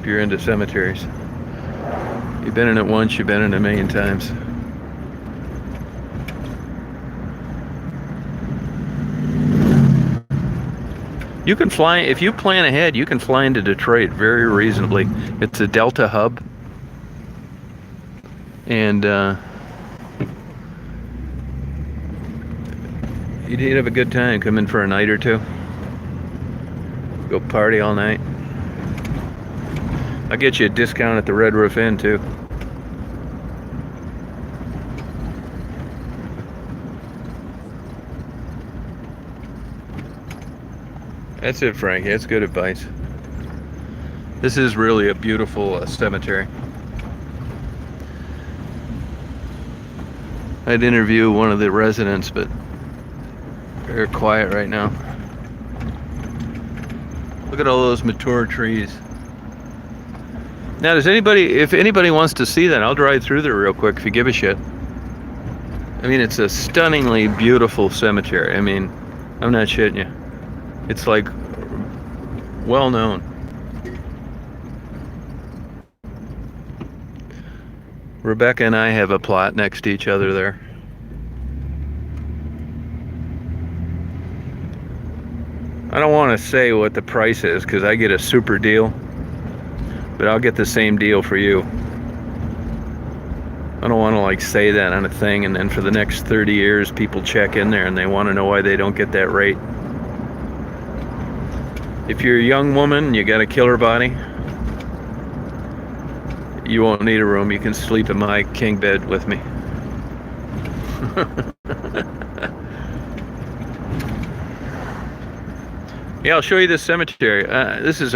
If you're into cemeteries. You've been in it once, you've been in it a million times. You can fly, if you plan ahead, you can fly into Detroit very reasonably. It's a Delta hub. And you'd have a good time. Come in for a night or two. Go party all night. I'll get you a discount at the Red Roof Inn too. That's it, Frankie. That's good advice. This is really a beautiful cemetery. I'd interview one of the residents, but they're quiet right now. Look at all those mature trees. Now, if anybody wants to see that, I'll drive through there real quick if you give a shit. I mean, it's a stunningly beautiful cemetery. I mean, I'm not shitting you. It's like well known. Rebecca and I have a plot next to each other there. I don't want to say what the price is because I get a super deal, but I'll get the same deal for you. I don't want to like say that on a thing and then for the next 30 years people check in there and they want to know why they don't get that rate. If you're a young woman and you got a killer body, you won't need a room. You can sleep in my king bed with me. Yeah, I'll show you this cemetery. This is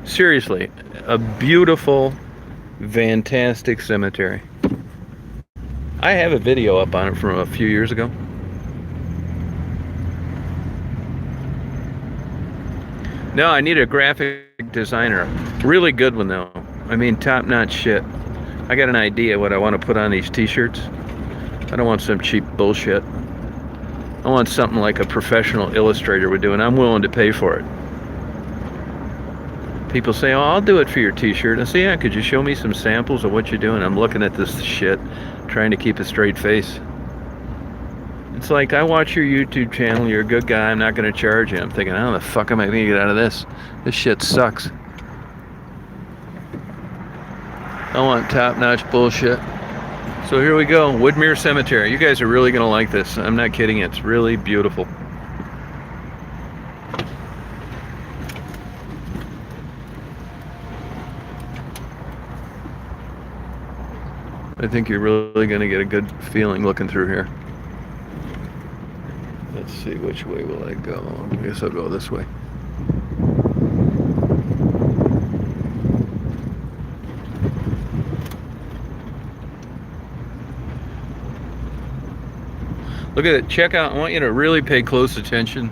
seriously a beautiful, fantastic cemetery. I have a video up on it from a few years ago. No, I need a graphic designer. Really good one though. I mean, top-notch shit. I got an idea what I want to put on these t-shirts. I don't want some cheap bullshit. I want something like a professional illustrator would do, and I'm willing to pay for it. People say, oh, I'll do it for your t-shirt. I say, yeah, could you show me some samples of what you're doing? I'm looking at this shit, trying to keep a straight face. It's like, I watch your YouTube channel, you're a good guy, I'm not going to charge you. I'm thinking, how the fuck am I going to get out of this? This shit sucks. I want top-notch bullshit. So here we go, Woodmere Cemetery. You guys are really going to like this. I'm not kidding, it's really beautiful. I think you're really going to get a good feeling looking through here. Let's see, which way will I go? I guess I'll go this way. Look at it, check out, I want you to really pay close attention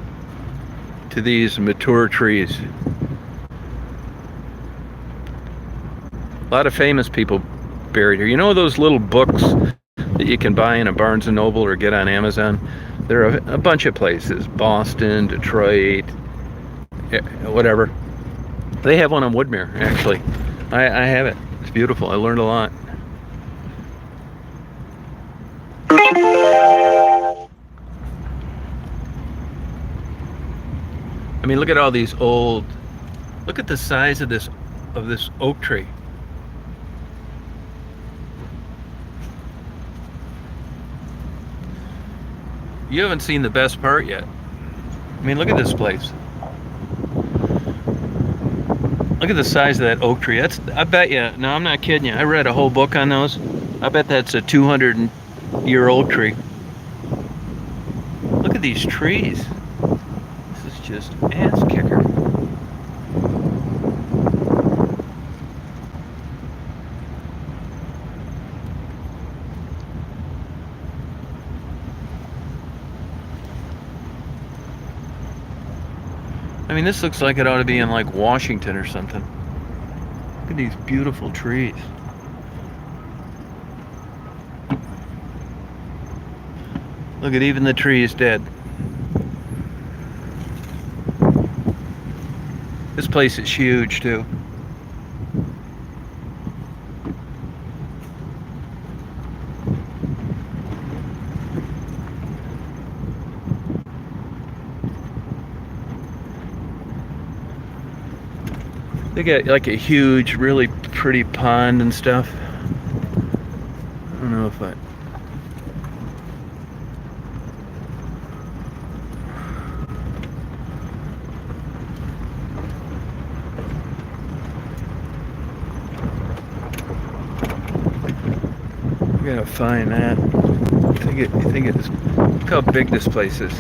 to these mature trees. A lot of famous people buried here. You know those little books that you can buy in a Barnes & Noble or get on Amazon? There are a bunch of places, Boston, Detroit, whatever. They have one on Woodmere, actually. I have it, it's beautiful, I learned a lot. I mean, look at all these old, look at the size of this oak tree. You haven't seen the best part yet. I mean, look at this place. Look at the size of that oak tree. I bet you, no, I'm not kidding you. I read a whole book on those. I bet that's a 200-year-old tree. Look at these trees. This is just ass kicker. I mean, this looks like it ought to be in like Washington or something. Look at these beautiful trees. Look at even the tree is dead. This place is huge too. They got like a huge, really pretty pond and stuff. I don't know if I... I gotta find that. I think it's... Look how big this place is.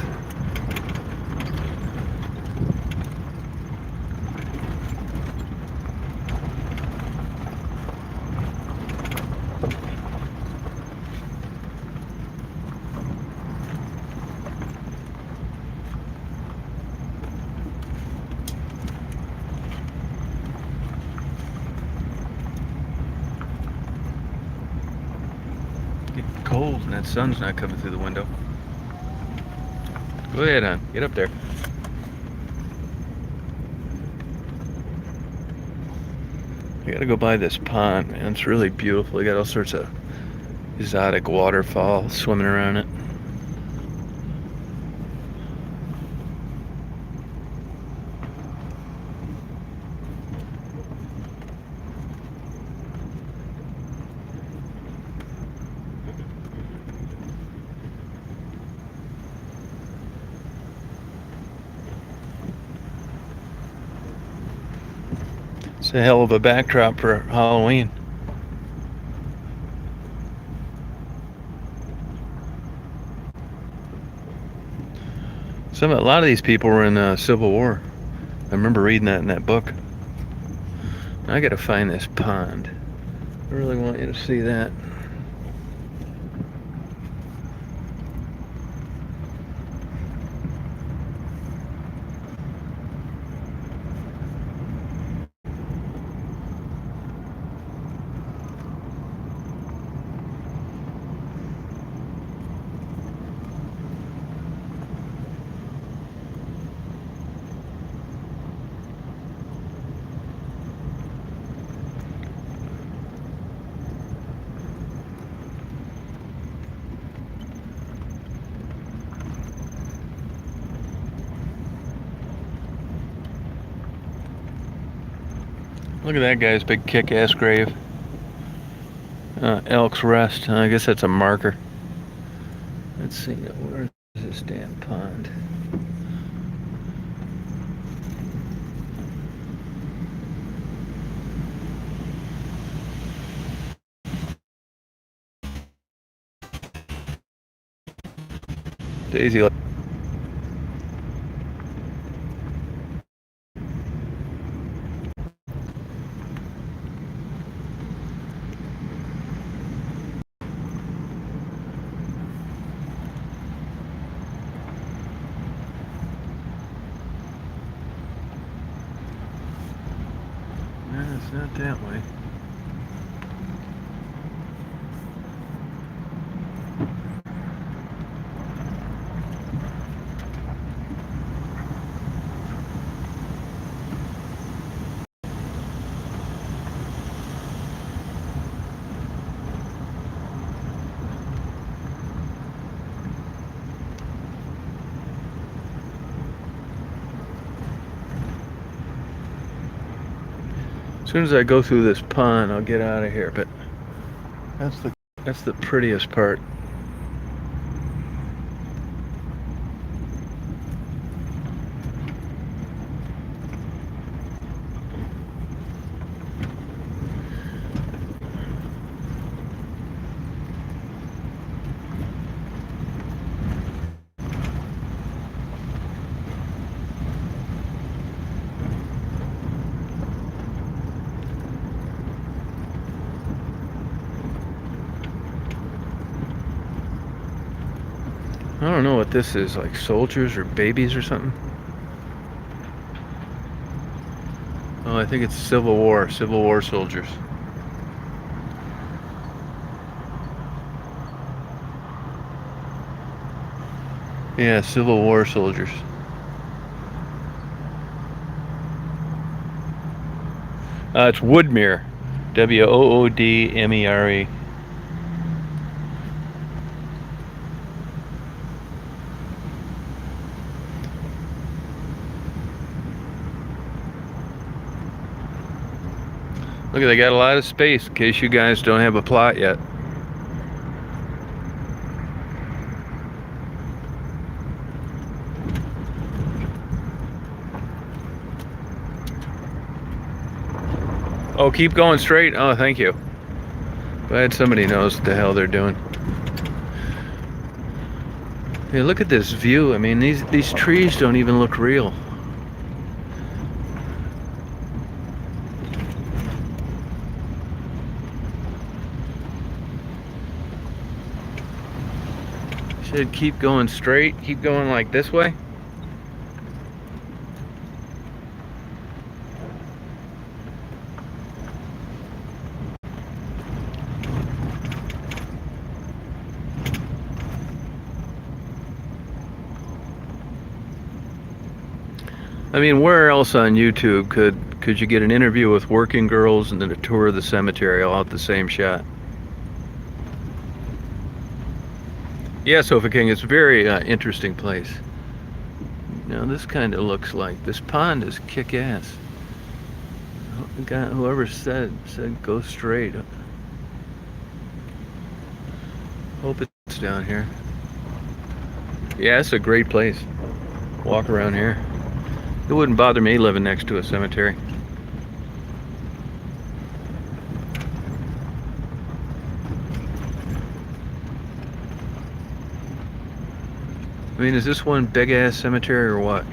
Getting cold and that sun's not coming through the window. Go ahead, hon. Get up there. I gotta go by this pond, man. It's really beautiful. You got all sorts of exotic waterfalls swimming around it. It's a hell of a backdrop for Halloween. A lot of these people were in the Civil War. I remember reading that in that book. I gotta find this pond. I really want you to see that. Look at that guy's big kick-ass grave. Elk's Rest. I guess that's a marker. Let's see, where is this damn pond? Daisy. No, it's not that way. As soon as I go through this pond, I'll get out of here, but that's the prettiest part. I don't know what this is, like soldiers or babies or something. Oh, I think it's Civil War soldiers. Yeah, Civil War soldiers. It's Woodmere. Woodmere. Look, they got a lot of space in case you guys don't have a plot yet. Oh, keep going straight? Oh, thank you. Glad somebody knows what the hell they're doing. Hey, look at this view. I mean, these trees don't even look real. Should keep going straight, keep going like this way. I mean, where else on YouTube could you get an interview with working girls and then a tour of the cemetery all at the same shot? Yeah, Sofa King, it's a very interesting place. Now this kind of looks like this pond is kick-ass. Whoever said go straight. Hope it's down here. Yeah, it's a great place. Walk around here. It wouldn't bother me living next to a cemetery. I mean, is this one big ass cemetery or what?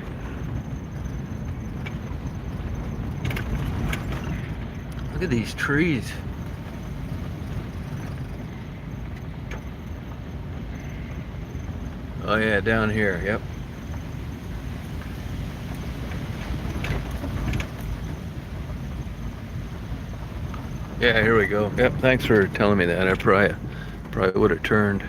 Look at these trees. Oh yeah, down here, yep. Yeah, here we go. Yep, thanks for telling me that. I probably would have turned.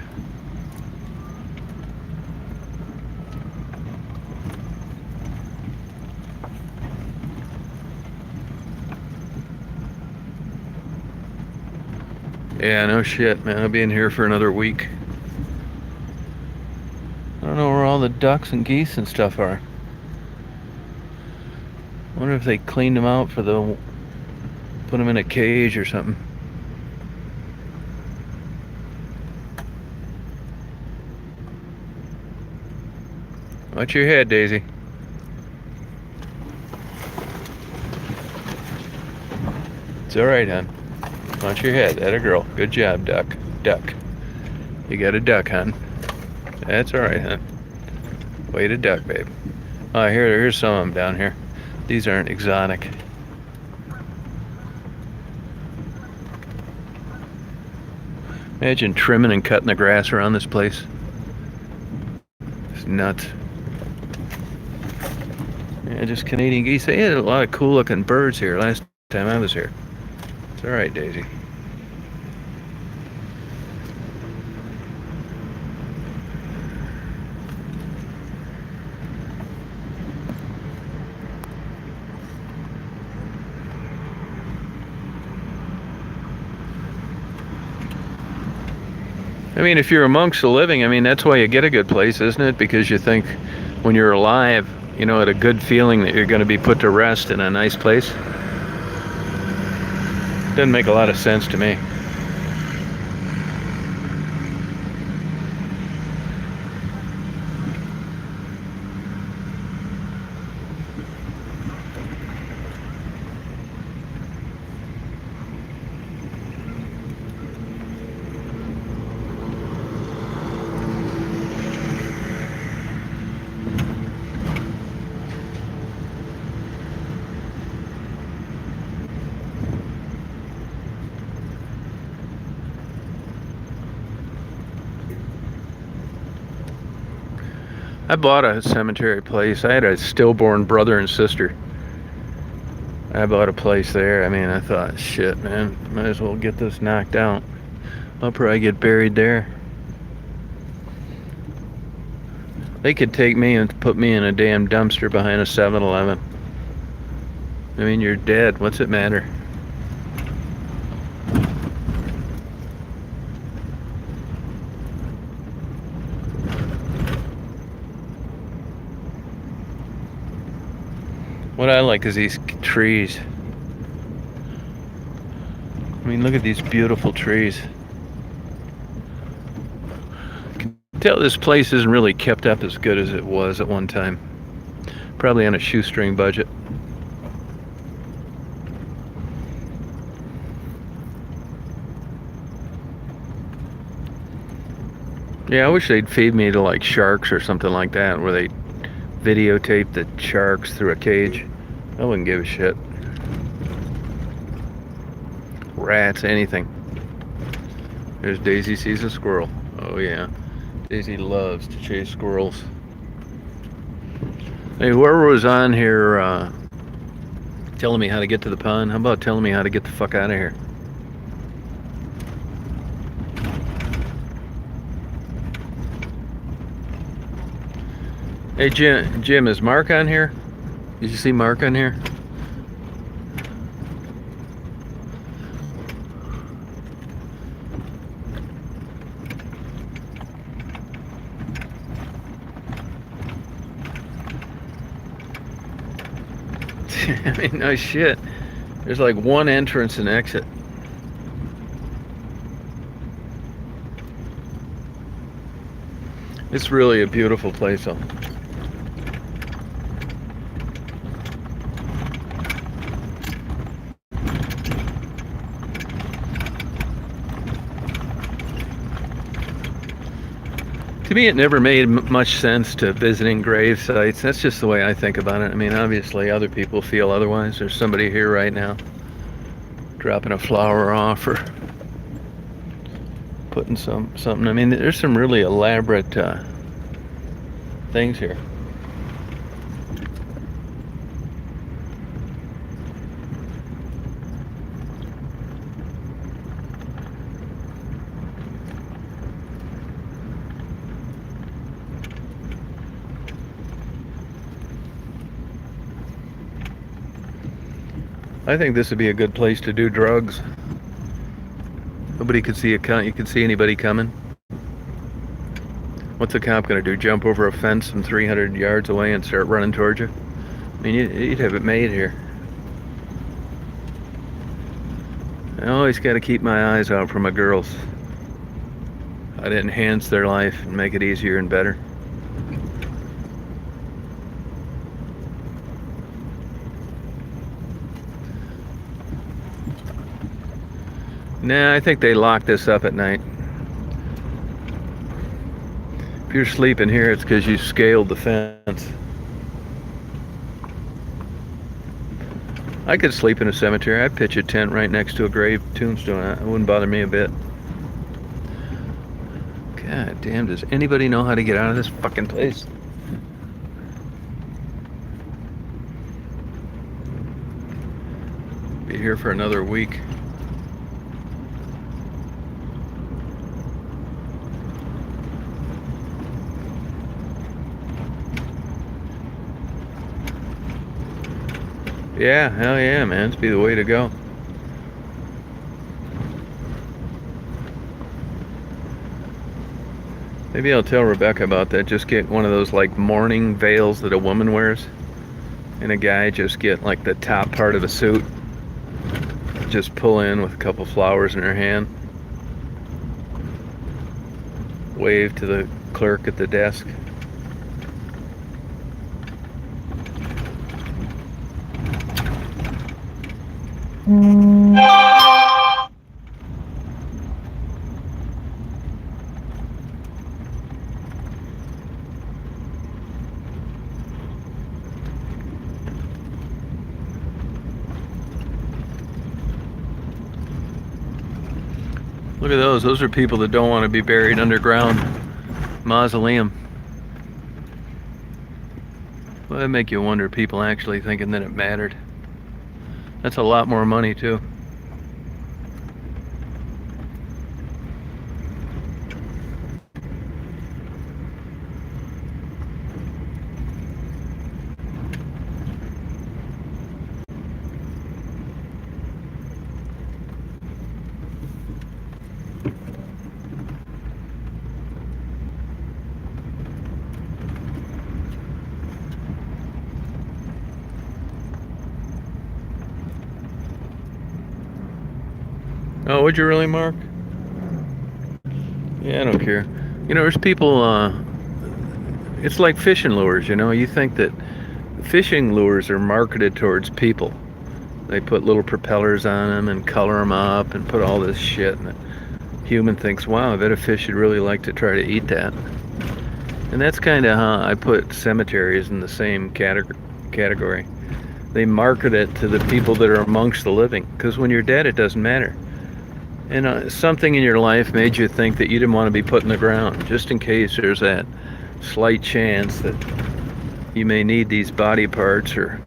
Yeah, no shit, man. I'll be in here for another week. I don't know where all the ducks and geese and stuff are. I wonder if they cleaned them out for the... put them in a cage or something. Watch your head, Daisy. It's alright, hon. Watch your head. That a girl. Good job, duck. Duck. You got a duck, hon. That's alright, hon. Way to duck, babe. Oh, here's some of them down here. These aren't exotic. Imagine trimming and cutting the grass around this place. It's nuts. Yeah, just Canadian geese. They had a lot of cool looking birds here last time I was here. It's alright, Daisy. I mean, if you're amongst the living, I mean, that's why you get a good place, isn't it? Because you think when you're alive, you know, at a good feeling that you're going to be put to rest in a nice place. Doesn't make a lot of sense to me. I bought a cemetery place. I had a stillborn brother and sister. I bought a place there. I mean, I thought, shit, man, might as well get this knocked out. I'll probably get buried there. They could take me and put me in a damn dumpster behind a 7-Eleven. I mean, you're dead. What's it matter? What I like is these trees. I mean, look at these beautiful trees. I can tell this place isn't really kept up as good as it was at one time. Probably on a shoestring budget. Yeah, I wish they'd feed me to like sharks or something like that, where they videotape the sharks through a cage. I wouldn't give a shit. Rats, anything. There's Daisy sees a squirrel. Oh yeah. Daisy loves to chase squirrels. Hey, whoever was on here telling me how to get to the pond, how about telling me how to get the fuck out of here? Hey Jim, is Mark on here? Did you see Mark on here? I mean, no shit. There's like one entrance and exit. It's really a beautiful place, though. To me, it never made much sense to visiting grave sites. That's just the way I think about it. I mean, obviously, other people feel otherwise. There's somebody here right now dropping a flower off or putting something. I mean, there's some really elaborate things here. I think this would be a good place to do drugs. Nobody could see you could see anybody coming. What's a cop gonna do? Jump over a fence from 300 yards away and start running towards you? I mean, you'd have it made here. I always got to keep my eyes out for my girls. I'd enhance their life and make it easier and better. Nah, I think they lock this up at night. If you're sleeping here, it's because you scaled the fence. I could sleep in a cemetery. I'd pitch a tent right next to a grave tombstone. It wouldn't bother me a bit. God damn, does anybody know how to get out of this fucking place? Be here for another week. Yeah, hell yeah, man. It's be the way to go. Maybe I'll tell Rebecca about that. Just get one of those like mourning veils that a woman wears. And a guy just get like the top part of the suit. Just pull in with a couple flowers in her hand. Wave to the clerk at the desk. Look at those. Those are people that don't want to be buried underground. Mausoleum. Well, that make you wonder, people actually thinking that it mattered. That's a lot more money, too. Oh, would you really, Mark? Yeah, I don't care. You know, there's people, it's like fishing lures, you know. You think that fishing lures are marketed towards people. They put little propellers on them and color them up and put all this shit. And the human thinks, wow, I bet a fish would really like to try to eat that. And that's kind of how I put cemeteries in the same category. They market it to the people that are amongst the living. Because when you're dead, it doesn't matter. And something in your life made you think that you didn't want to be put in the ground, just in case there's that slight chance that you may need these body parts, or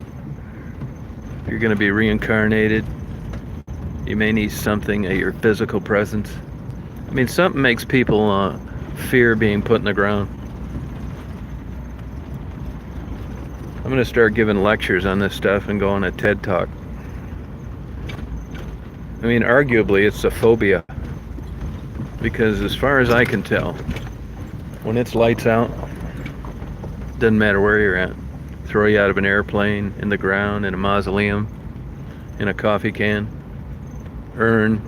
you're going to be reincarnated. You may need something at your physical presence. I mean, something makes people fear being put in the ground. I'm gonna start giving lectures on this stuff and go on a TED Talk. I mean, arguably, it's a phobia. Because as far as I can tell, when it's lights out, doesn't matter where you're at. Throw you out of an airplane, in the ground, in a mausoleum, in a coffee can, urn.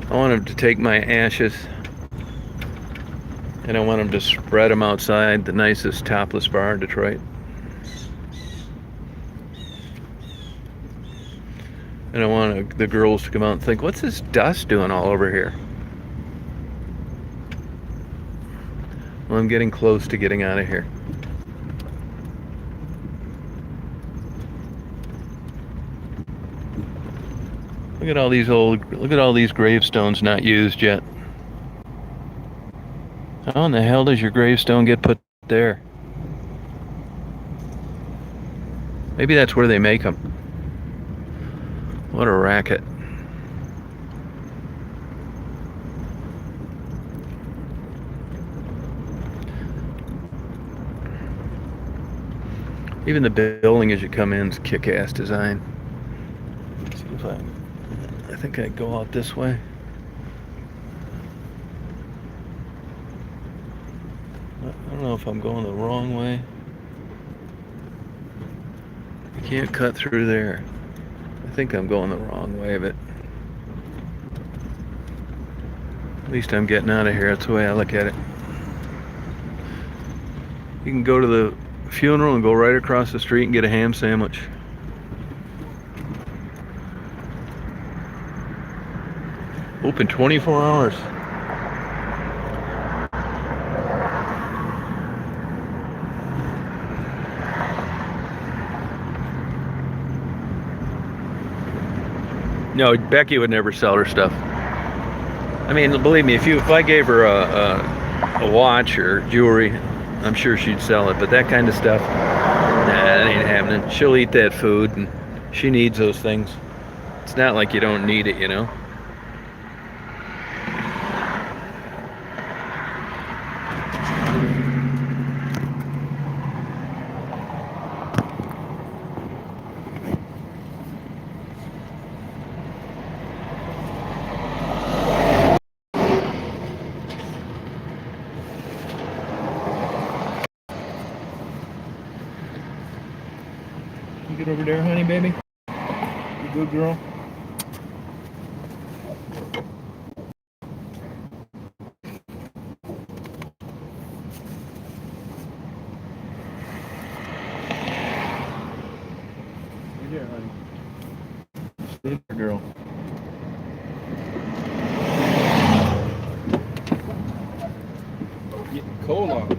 I want them to take my ashes and I want them to spread them outside the nicest topless bar in Detroit. And I want the girls to come out and think, what's this dust doing all over here? Well, I'm getting close to getting out of here. Look at all these gravestones not used yet. How in the hell does your gravestone get put there? Maybe that's where they make them. What a racket. Even the building as you come in is kick-ass design. Let's see if I think I go out this way. I don't know if I'm going the wrong way. I can't cut through there. I think I'm going the wrong way of it. At least I'm getting out of here. That's the way I look at it. You can go to the funeral and go right across the street and get a ham sandwich. Open 24 hours. No, Becky would never sell her stuff. I mean, believe me, if I gave her a watch or jewelry, I'm sure she'd sell it. But that kind of stuff, nah, that ain't happening. She'll eat that food, and she needs those things. It's not like you don't need it, you know. You get over there, honey, baby. You good girl. You there, honey. Stay there, girl. Get cold off.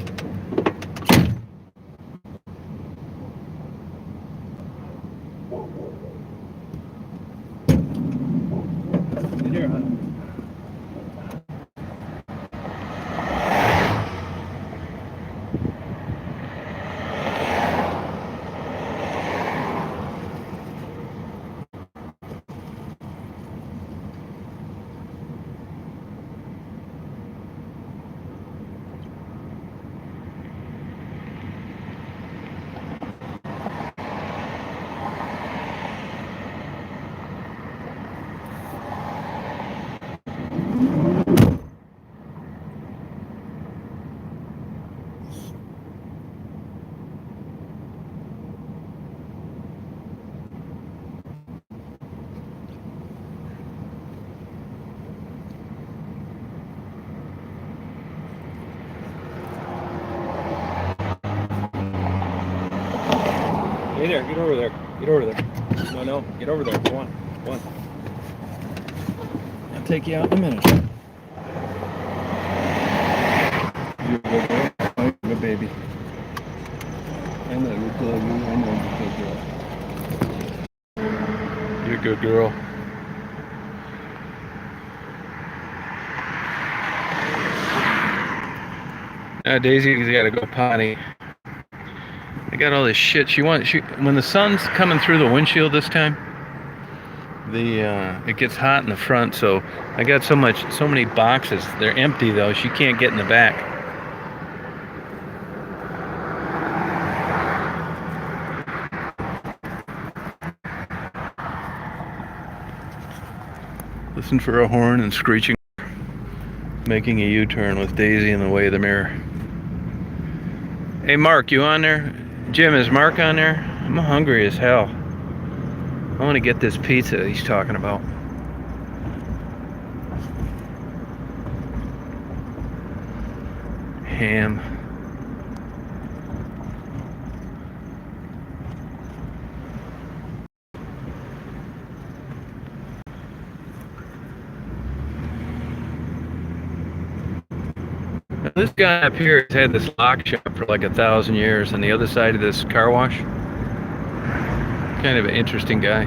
Here, honey. Hey there, get over there. Get over there. No, get over there. Go on. Go on. I'll take you out in a minute. You're a good girl. I'm a good baby. I'm a good girl. I know you're a good girl. You're a good girl. Daisy's got to go potty. I got all this shit. When the sun's coming through the windshield this time, it gets hot in the front, so I got so many boxes. They're empty though. She can't get in the back. Listen for a horn and screeching, making a U-turn with Daisy in the way of the mirror. Hey Mark, you on there? Jim, is Mark on there? I'm hungry as hell. I want to get this pizza he's talking about. Ham. Now, this guy up here has had this lock shop for like 1,000 years on the other side of this car wash. Kind of an interesting guy.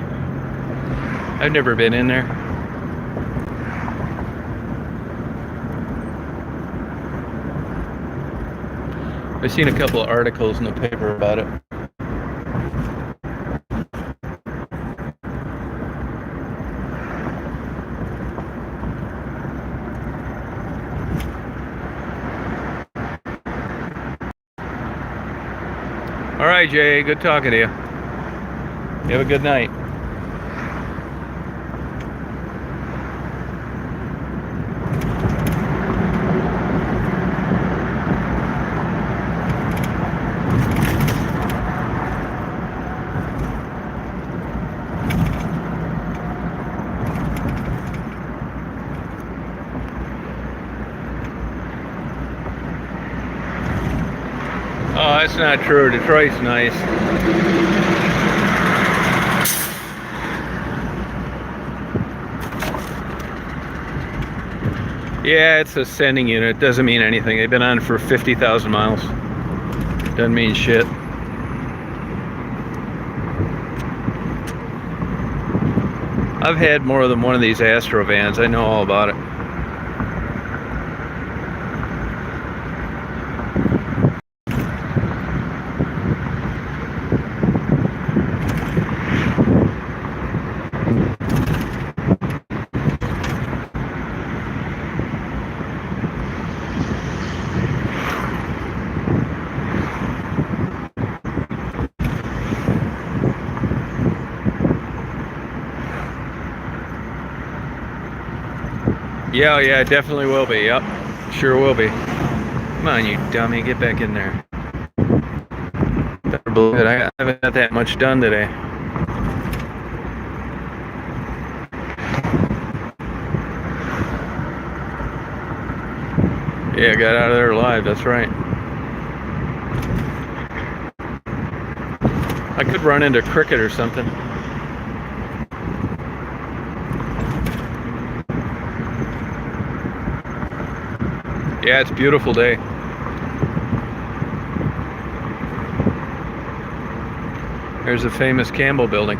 I've never been in there. I've seen a couple of articles in the paper about it. All right, Jay, good talking to you. You have a good night. Oh, that's not true. Detroit's nice. Yeah, it's a sending unit. Doesn't mean anything. They've been on for 50,000 miles. Doesn't mean shit. I've had more than one of these Astro vans. I know all about it. Yeah, yeah, it definitely will be. Yep, sure will be. Come on, you dummy, get back in there. Better believe it, I haven't got that much done today. Yeah, got out of there alive, that's right. I could run into cricket or something. Yeah, it's a beautiful day. There's a famous Campbell building.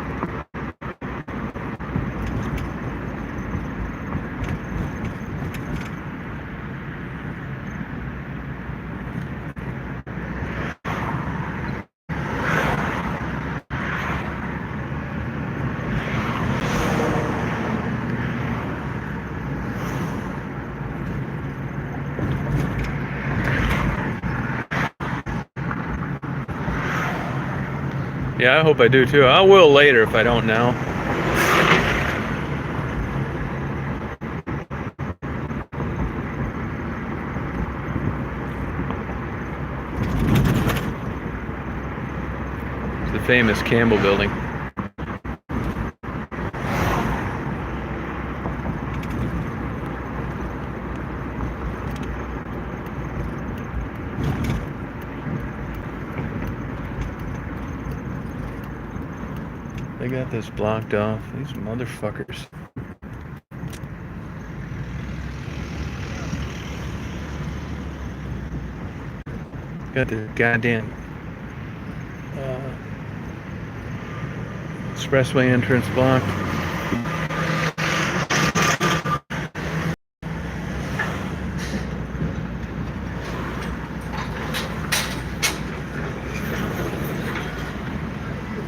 Yeah, I hope I do too. I will later if I don't now. It's the famous Campbell building. They got this blocked off. These motherfuckers. Got the goddamn expressway entrance blocked.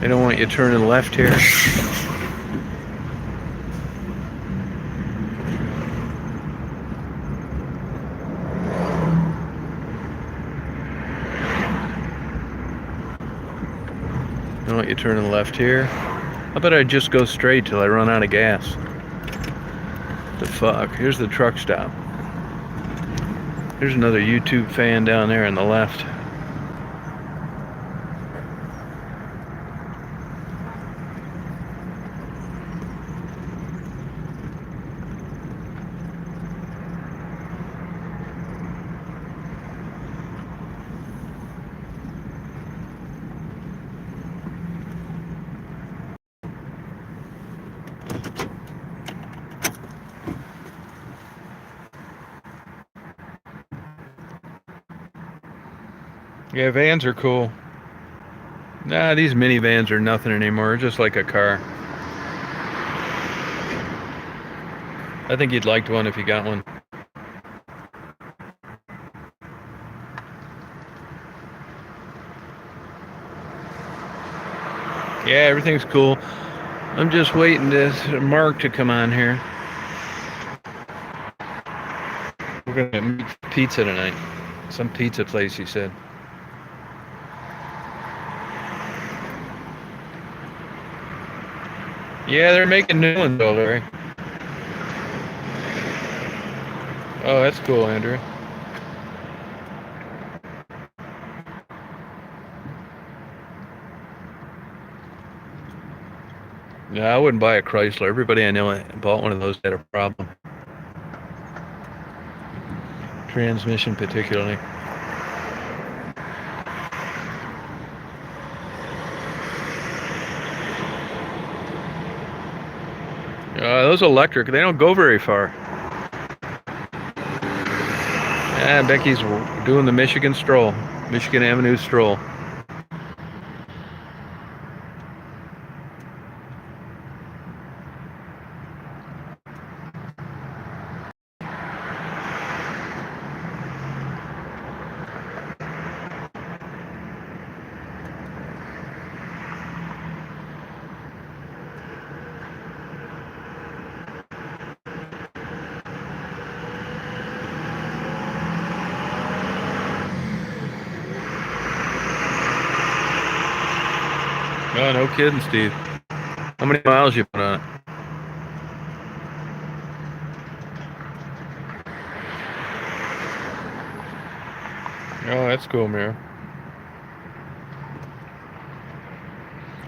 They don't want you turning left here. you turning left here. How about I just go straight till I run out of gas? The fuck? Here's the truck stop. There's another YouTube fan down there on the left. Yeah, vans are cool. Nah, these minivans are nothing anymore, just like a car. I think you'd like one if you got one. Yeah, everything's cool. I'm just waiting to Mark to come on here. We're gonna make pizza tonight. Some pizza place, he said. Yeah, they're making new ones over there. Oh, that's cool, Andrew. Yeah, I wouldn't buy a Chrysler. Everybody I know bought one of those had a problem. Transmission particularly. Those electric, they don't go very far. Yeah, Becky's doing the Michigan stroll. Michigan Avenue stroll. Oh, no kidding, Steve. How many miles you put on it? Oh, that's cool, Mira.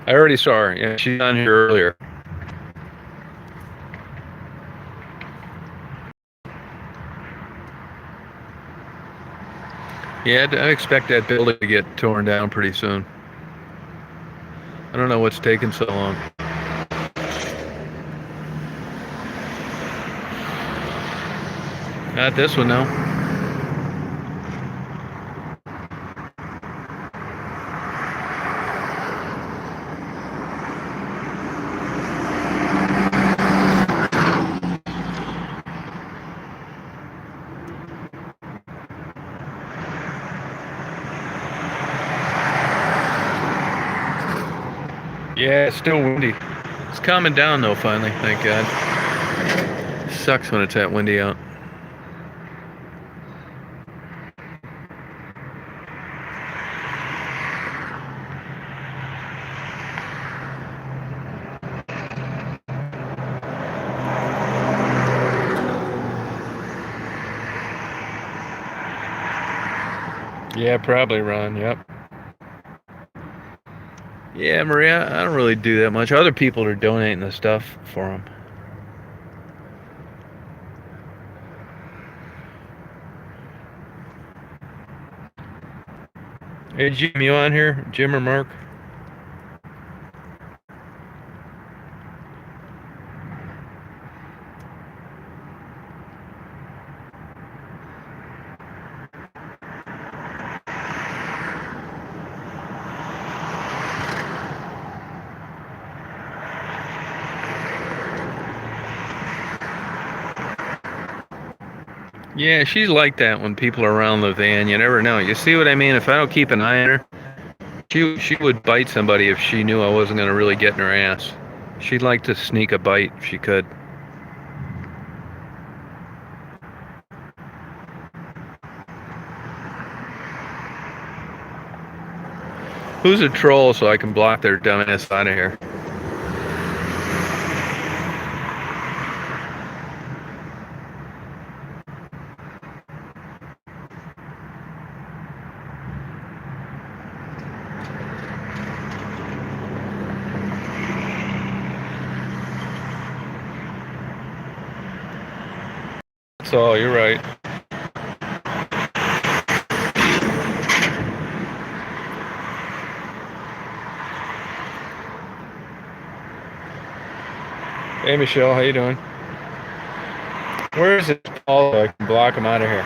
I already saw her. Yeah, she's on here earlier. Yeah, I expect that building to get torn down pretty soon. I don't know what's taking so long. Not this one, no. Yeah, it's still windy. It's calming down though, finally, thank God. It sucks when it's that windy out. Yeah, probably, Ron, yep. Yeah, Maria, I don't really do that much. Other people are donating the stuff for them. Hey, Jim, you on here? Jim or Mark? Yeah, she's like that when people are around the van. You never know. You see what I mean? If I don't keep an eye on her, she would bite somebody if she knew I wasn't going to really get in her ass. She'd like to sneak a bite if she could. Who's a troll so I can block their dumbass out of here? That's all, you're right. Hey Michelle, how you doing? Where is it, Paul, so I can block him out of here?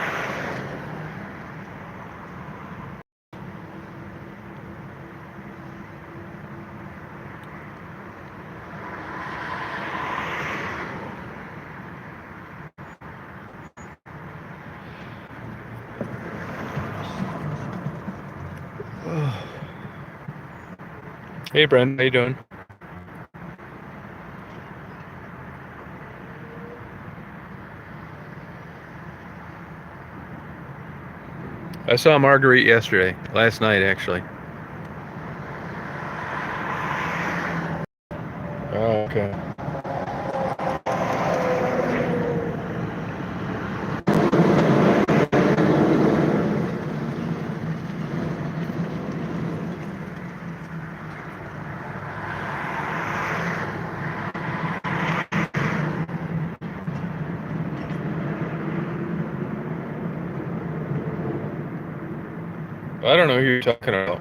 Hey Brent, how you doing? I saw Marguerite yesterday, last night actually. Oh, okay. I don't know who you're talking about.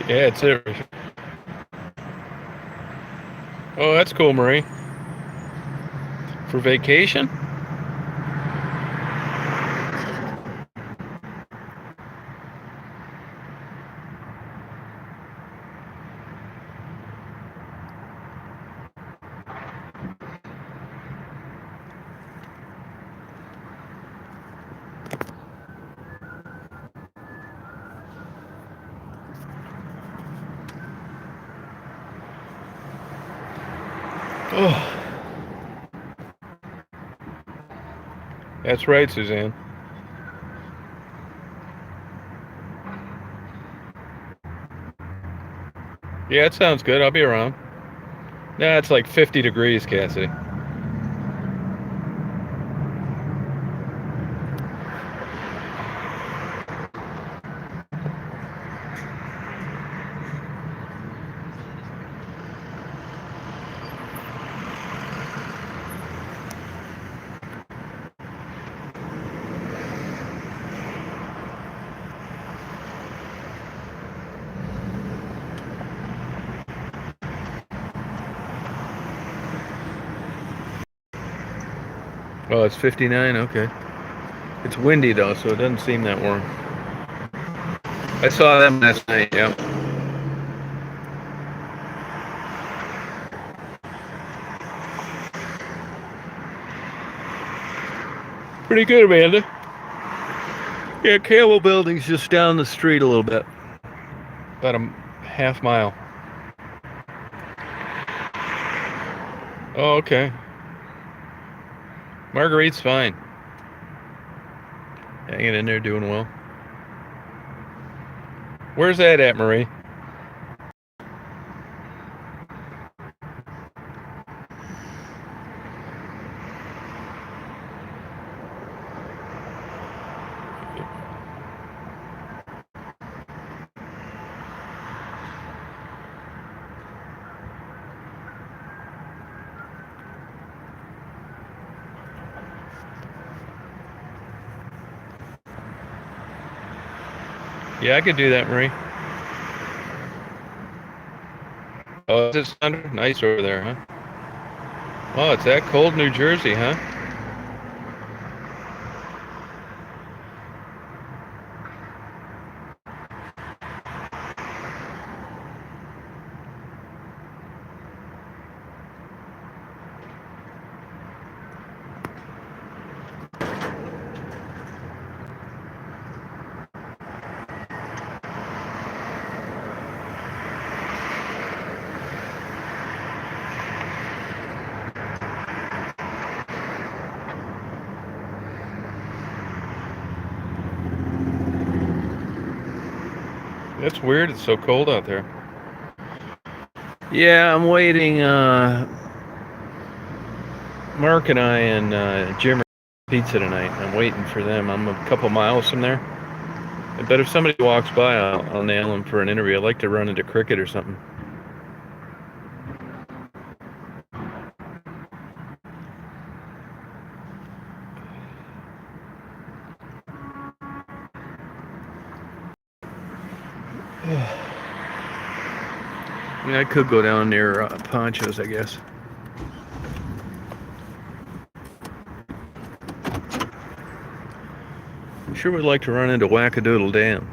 Yeah, it's it. Oh, that's cool, Marie. For vacation? Oh, that's right, Suzanne. Yeah, it sounds good. I'll be around. Nah, it's like 50 degrees, Cassidy. Oh, it's 59? Okay. It's windy, though, so it doesn't seem that warm. I saw them last night, yeah. Pretty good, Amanda. Yeah, Cable Building's just down the street a little bit. About a half mile. Oh, okay. Marguerite's fine. Hanging in there, doing well. Where's that at, Marie? Yeah, I could do that, Marie. Oh, is it thunder? Nice over there, huh? Oh, it's that cold, New Jersey, huh? That's weird. It's so cold out there. Yeah, I'm waiting. Mark and I and Jim are pizza tonight. I'm waiting for them. I'm a couple miles from there. But if somebody walks by, I'll nail them for an interview. I'd like to run into Cricket or something. I mean, I could go down near Poncho's, I guess. Sure would like to run into Wackadoodle Dam.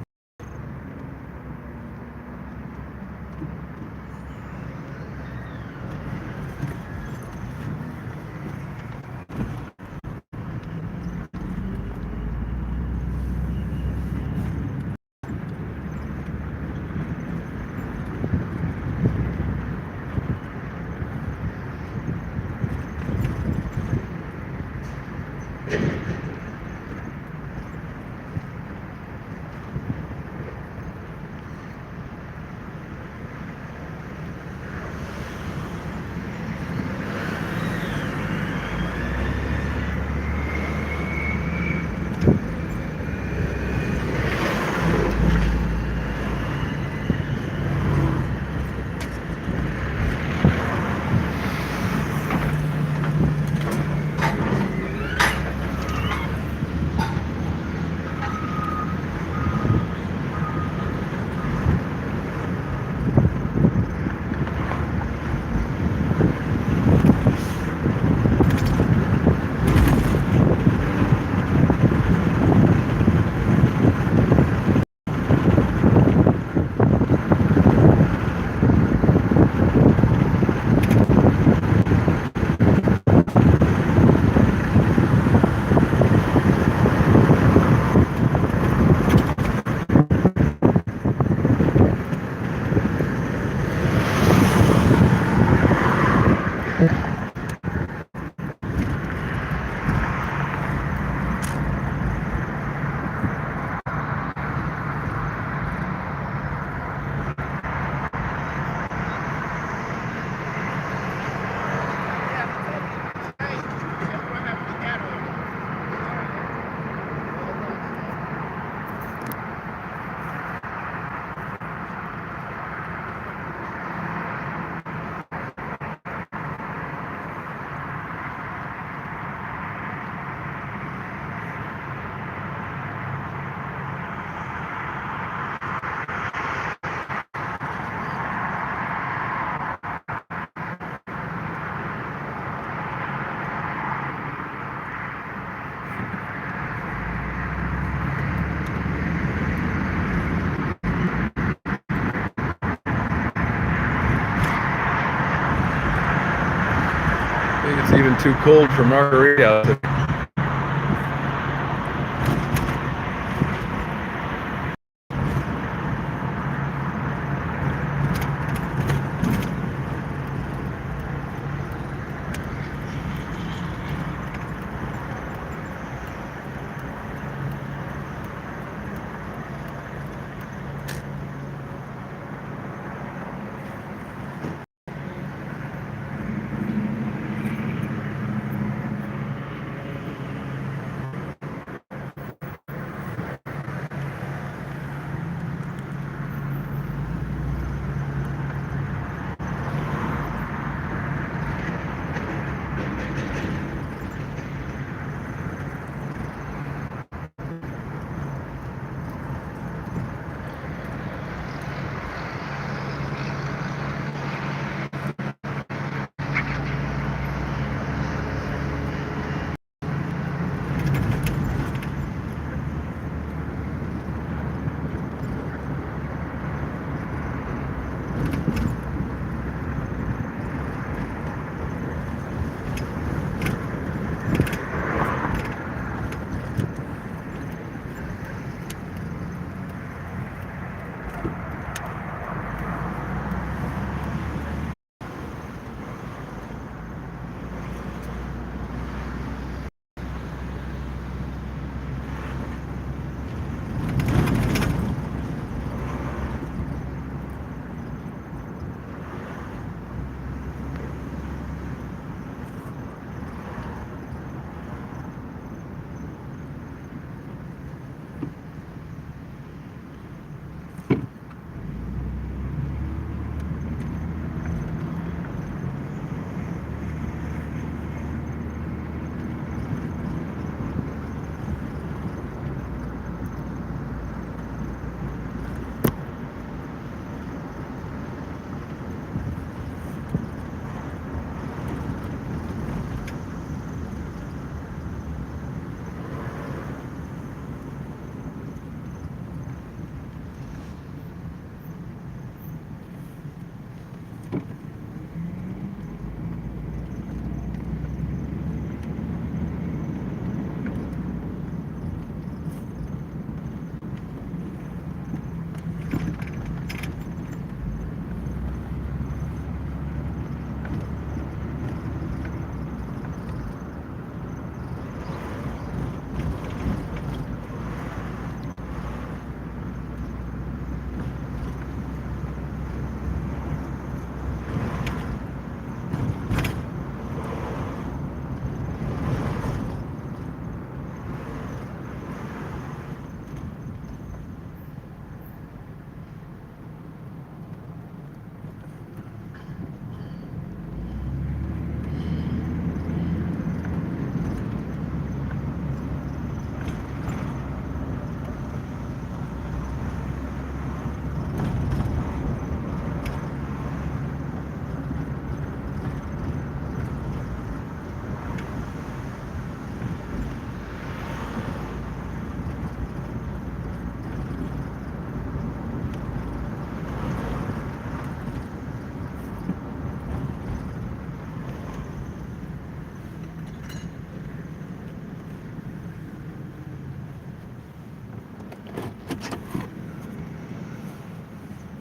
I think it's even too cold for margarita out there.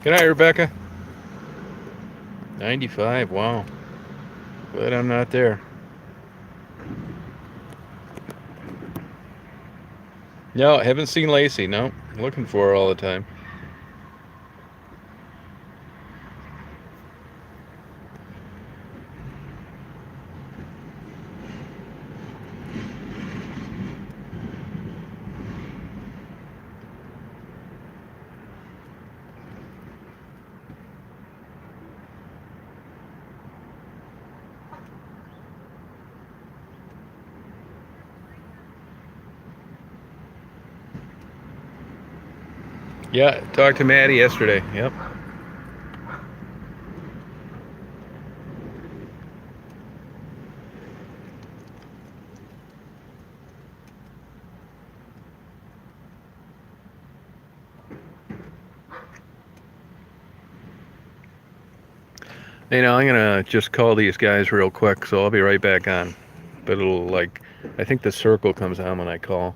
Good night, Rebecca. 95, wow. But I'm not there. No, haven't seen Lacey. No, looking for her all the time. Yeah, talked to Maddie yesterday. Yep. You know, I'm gonna just call these guys real quick, so I'll be right back on. But it'll, like, I think the circle comes on when I call.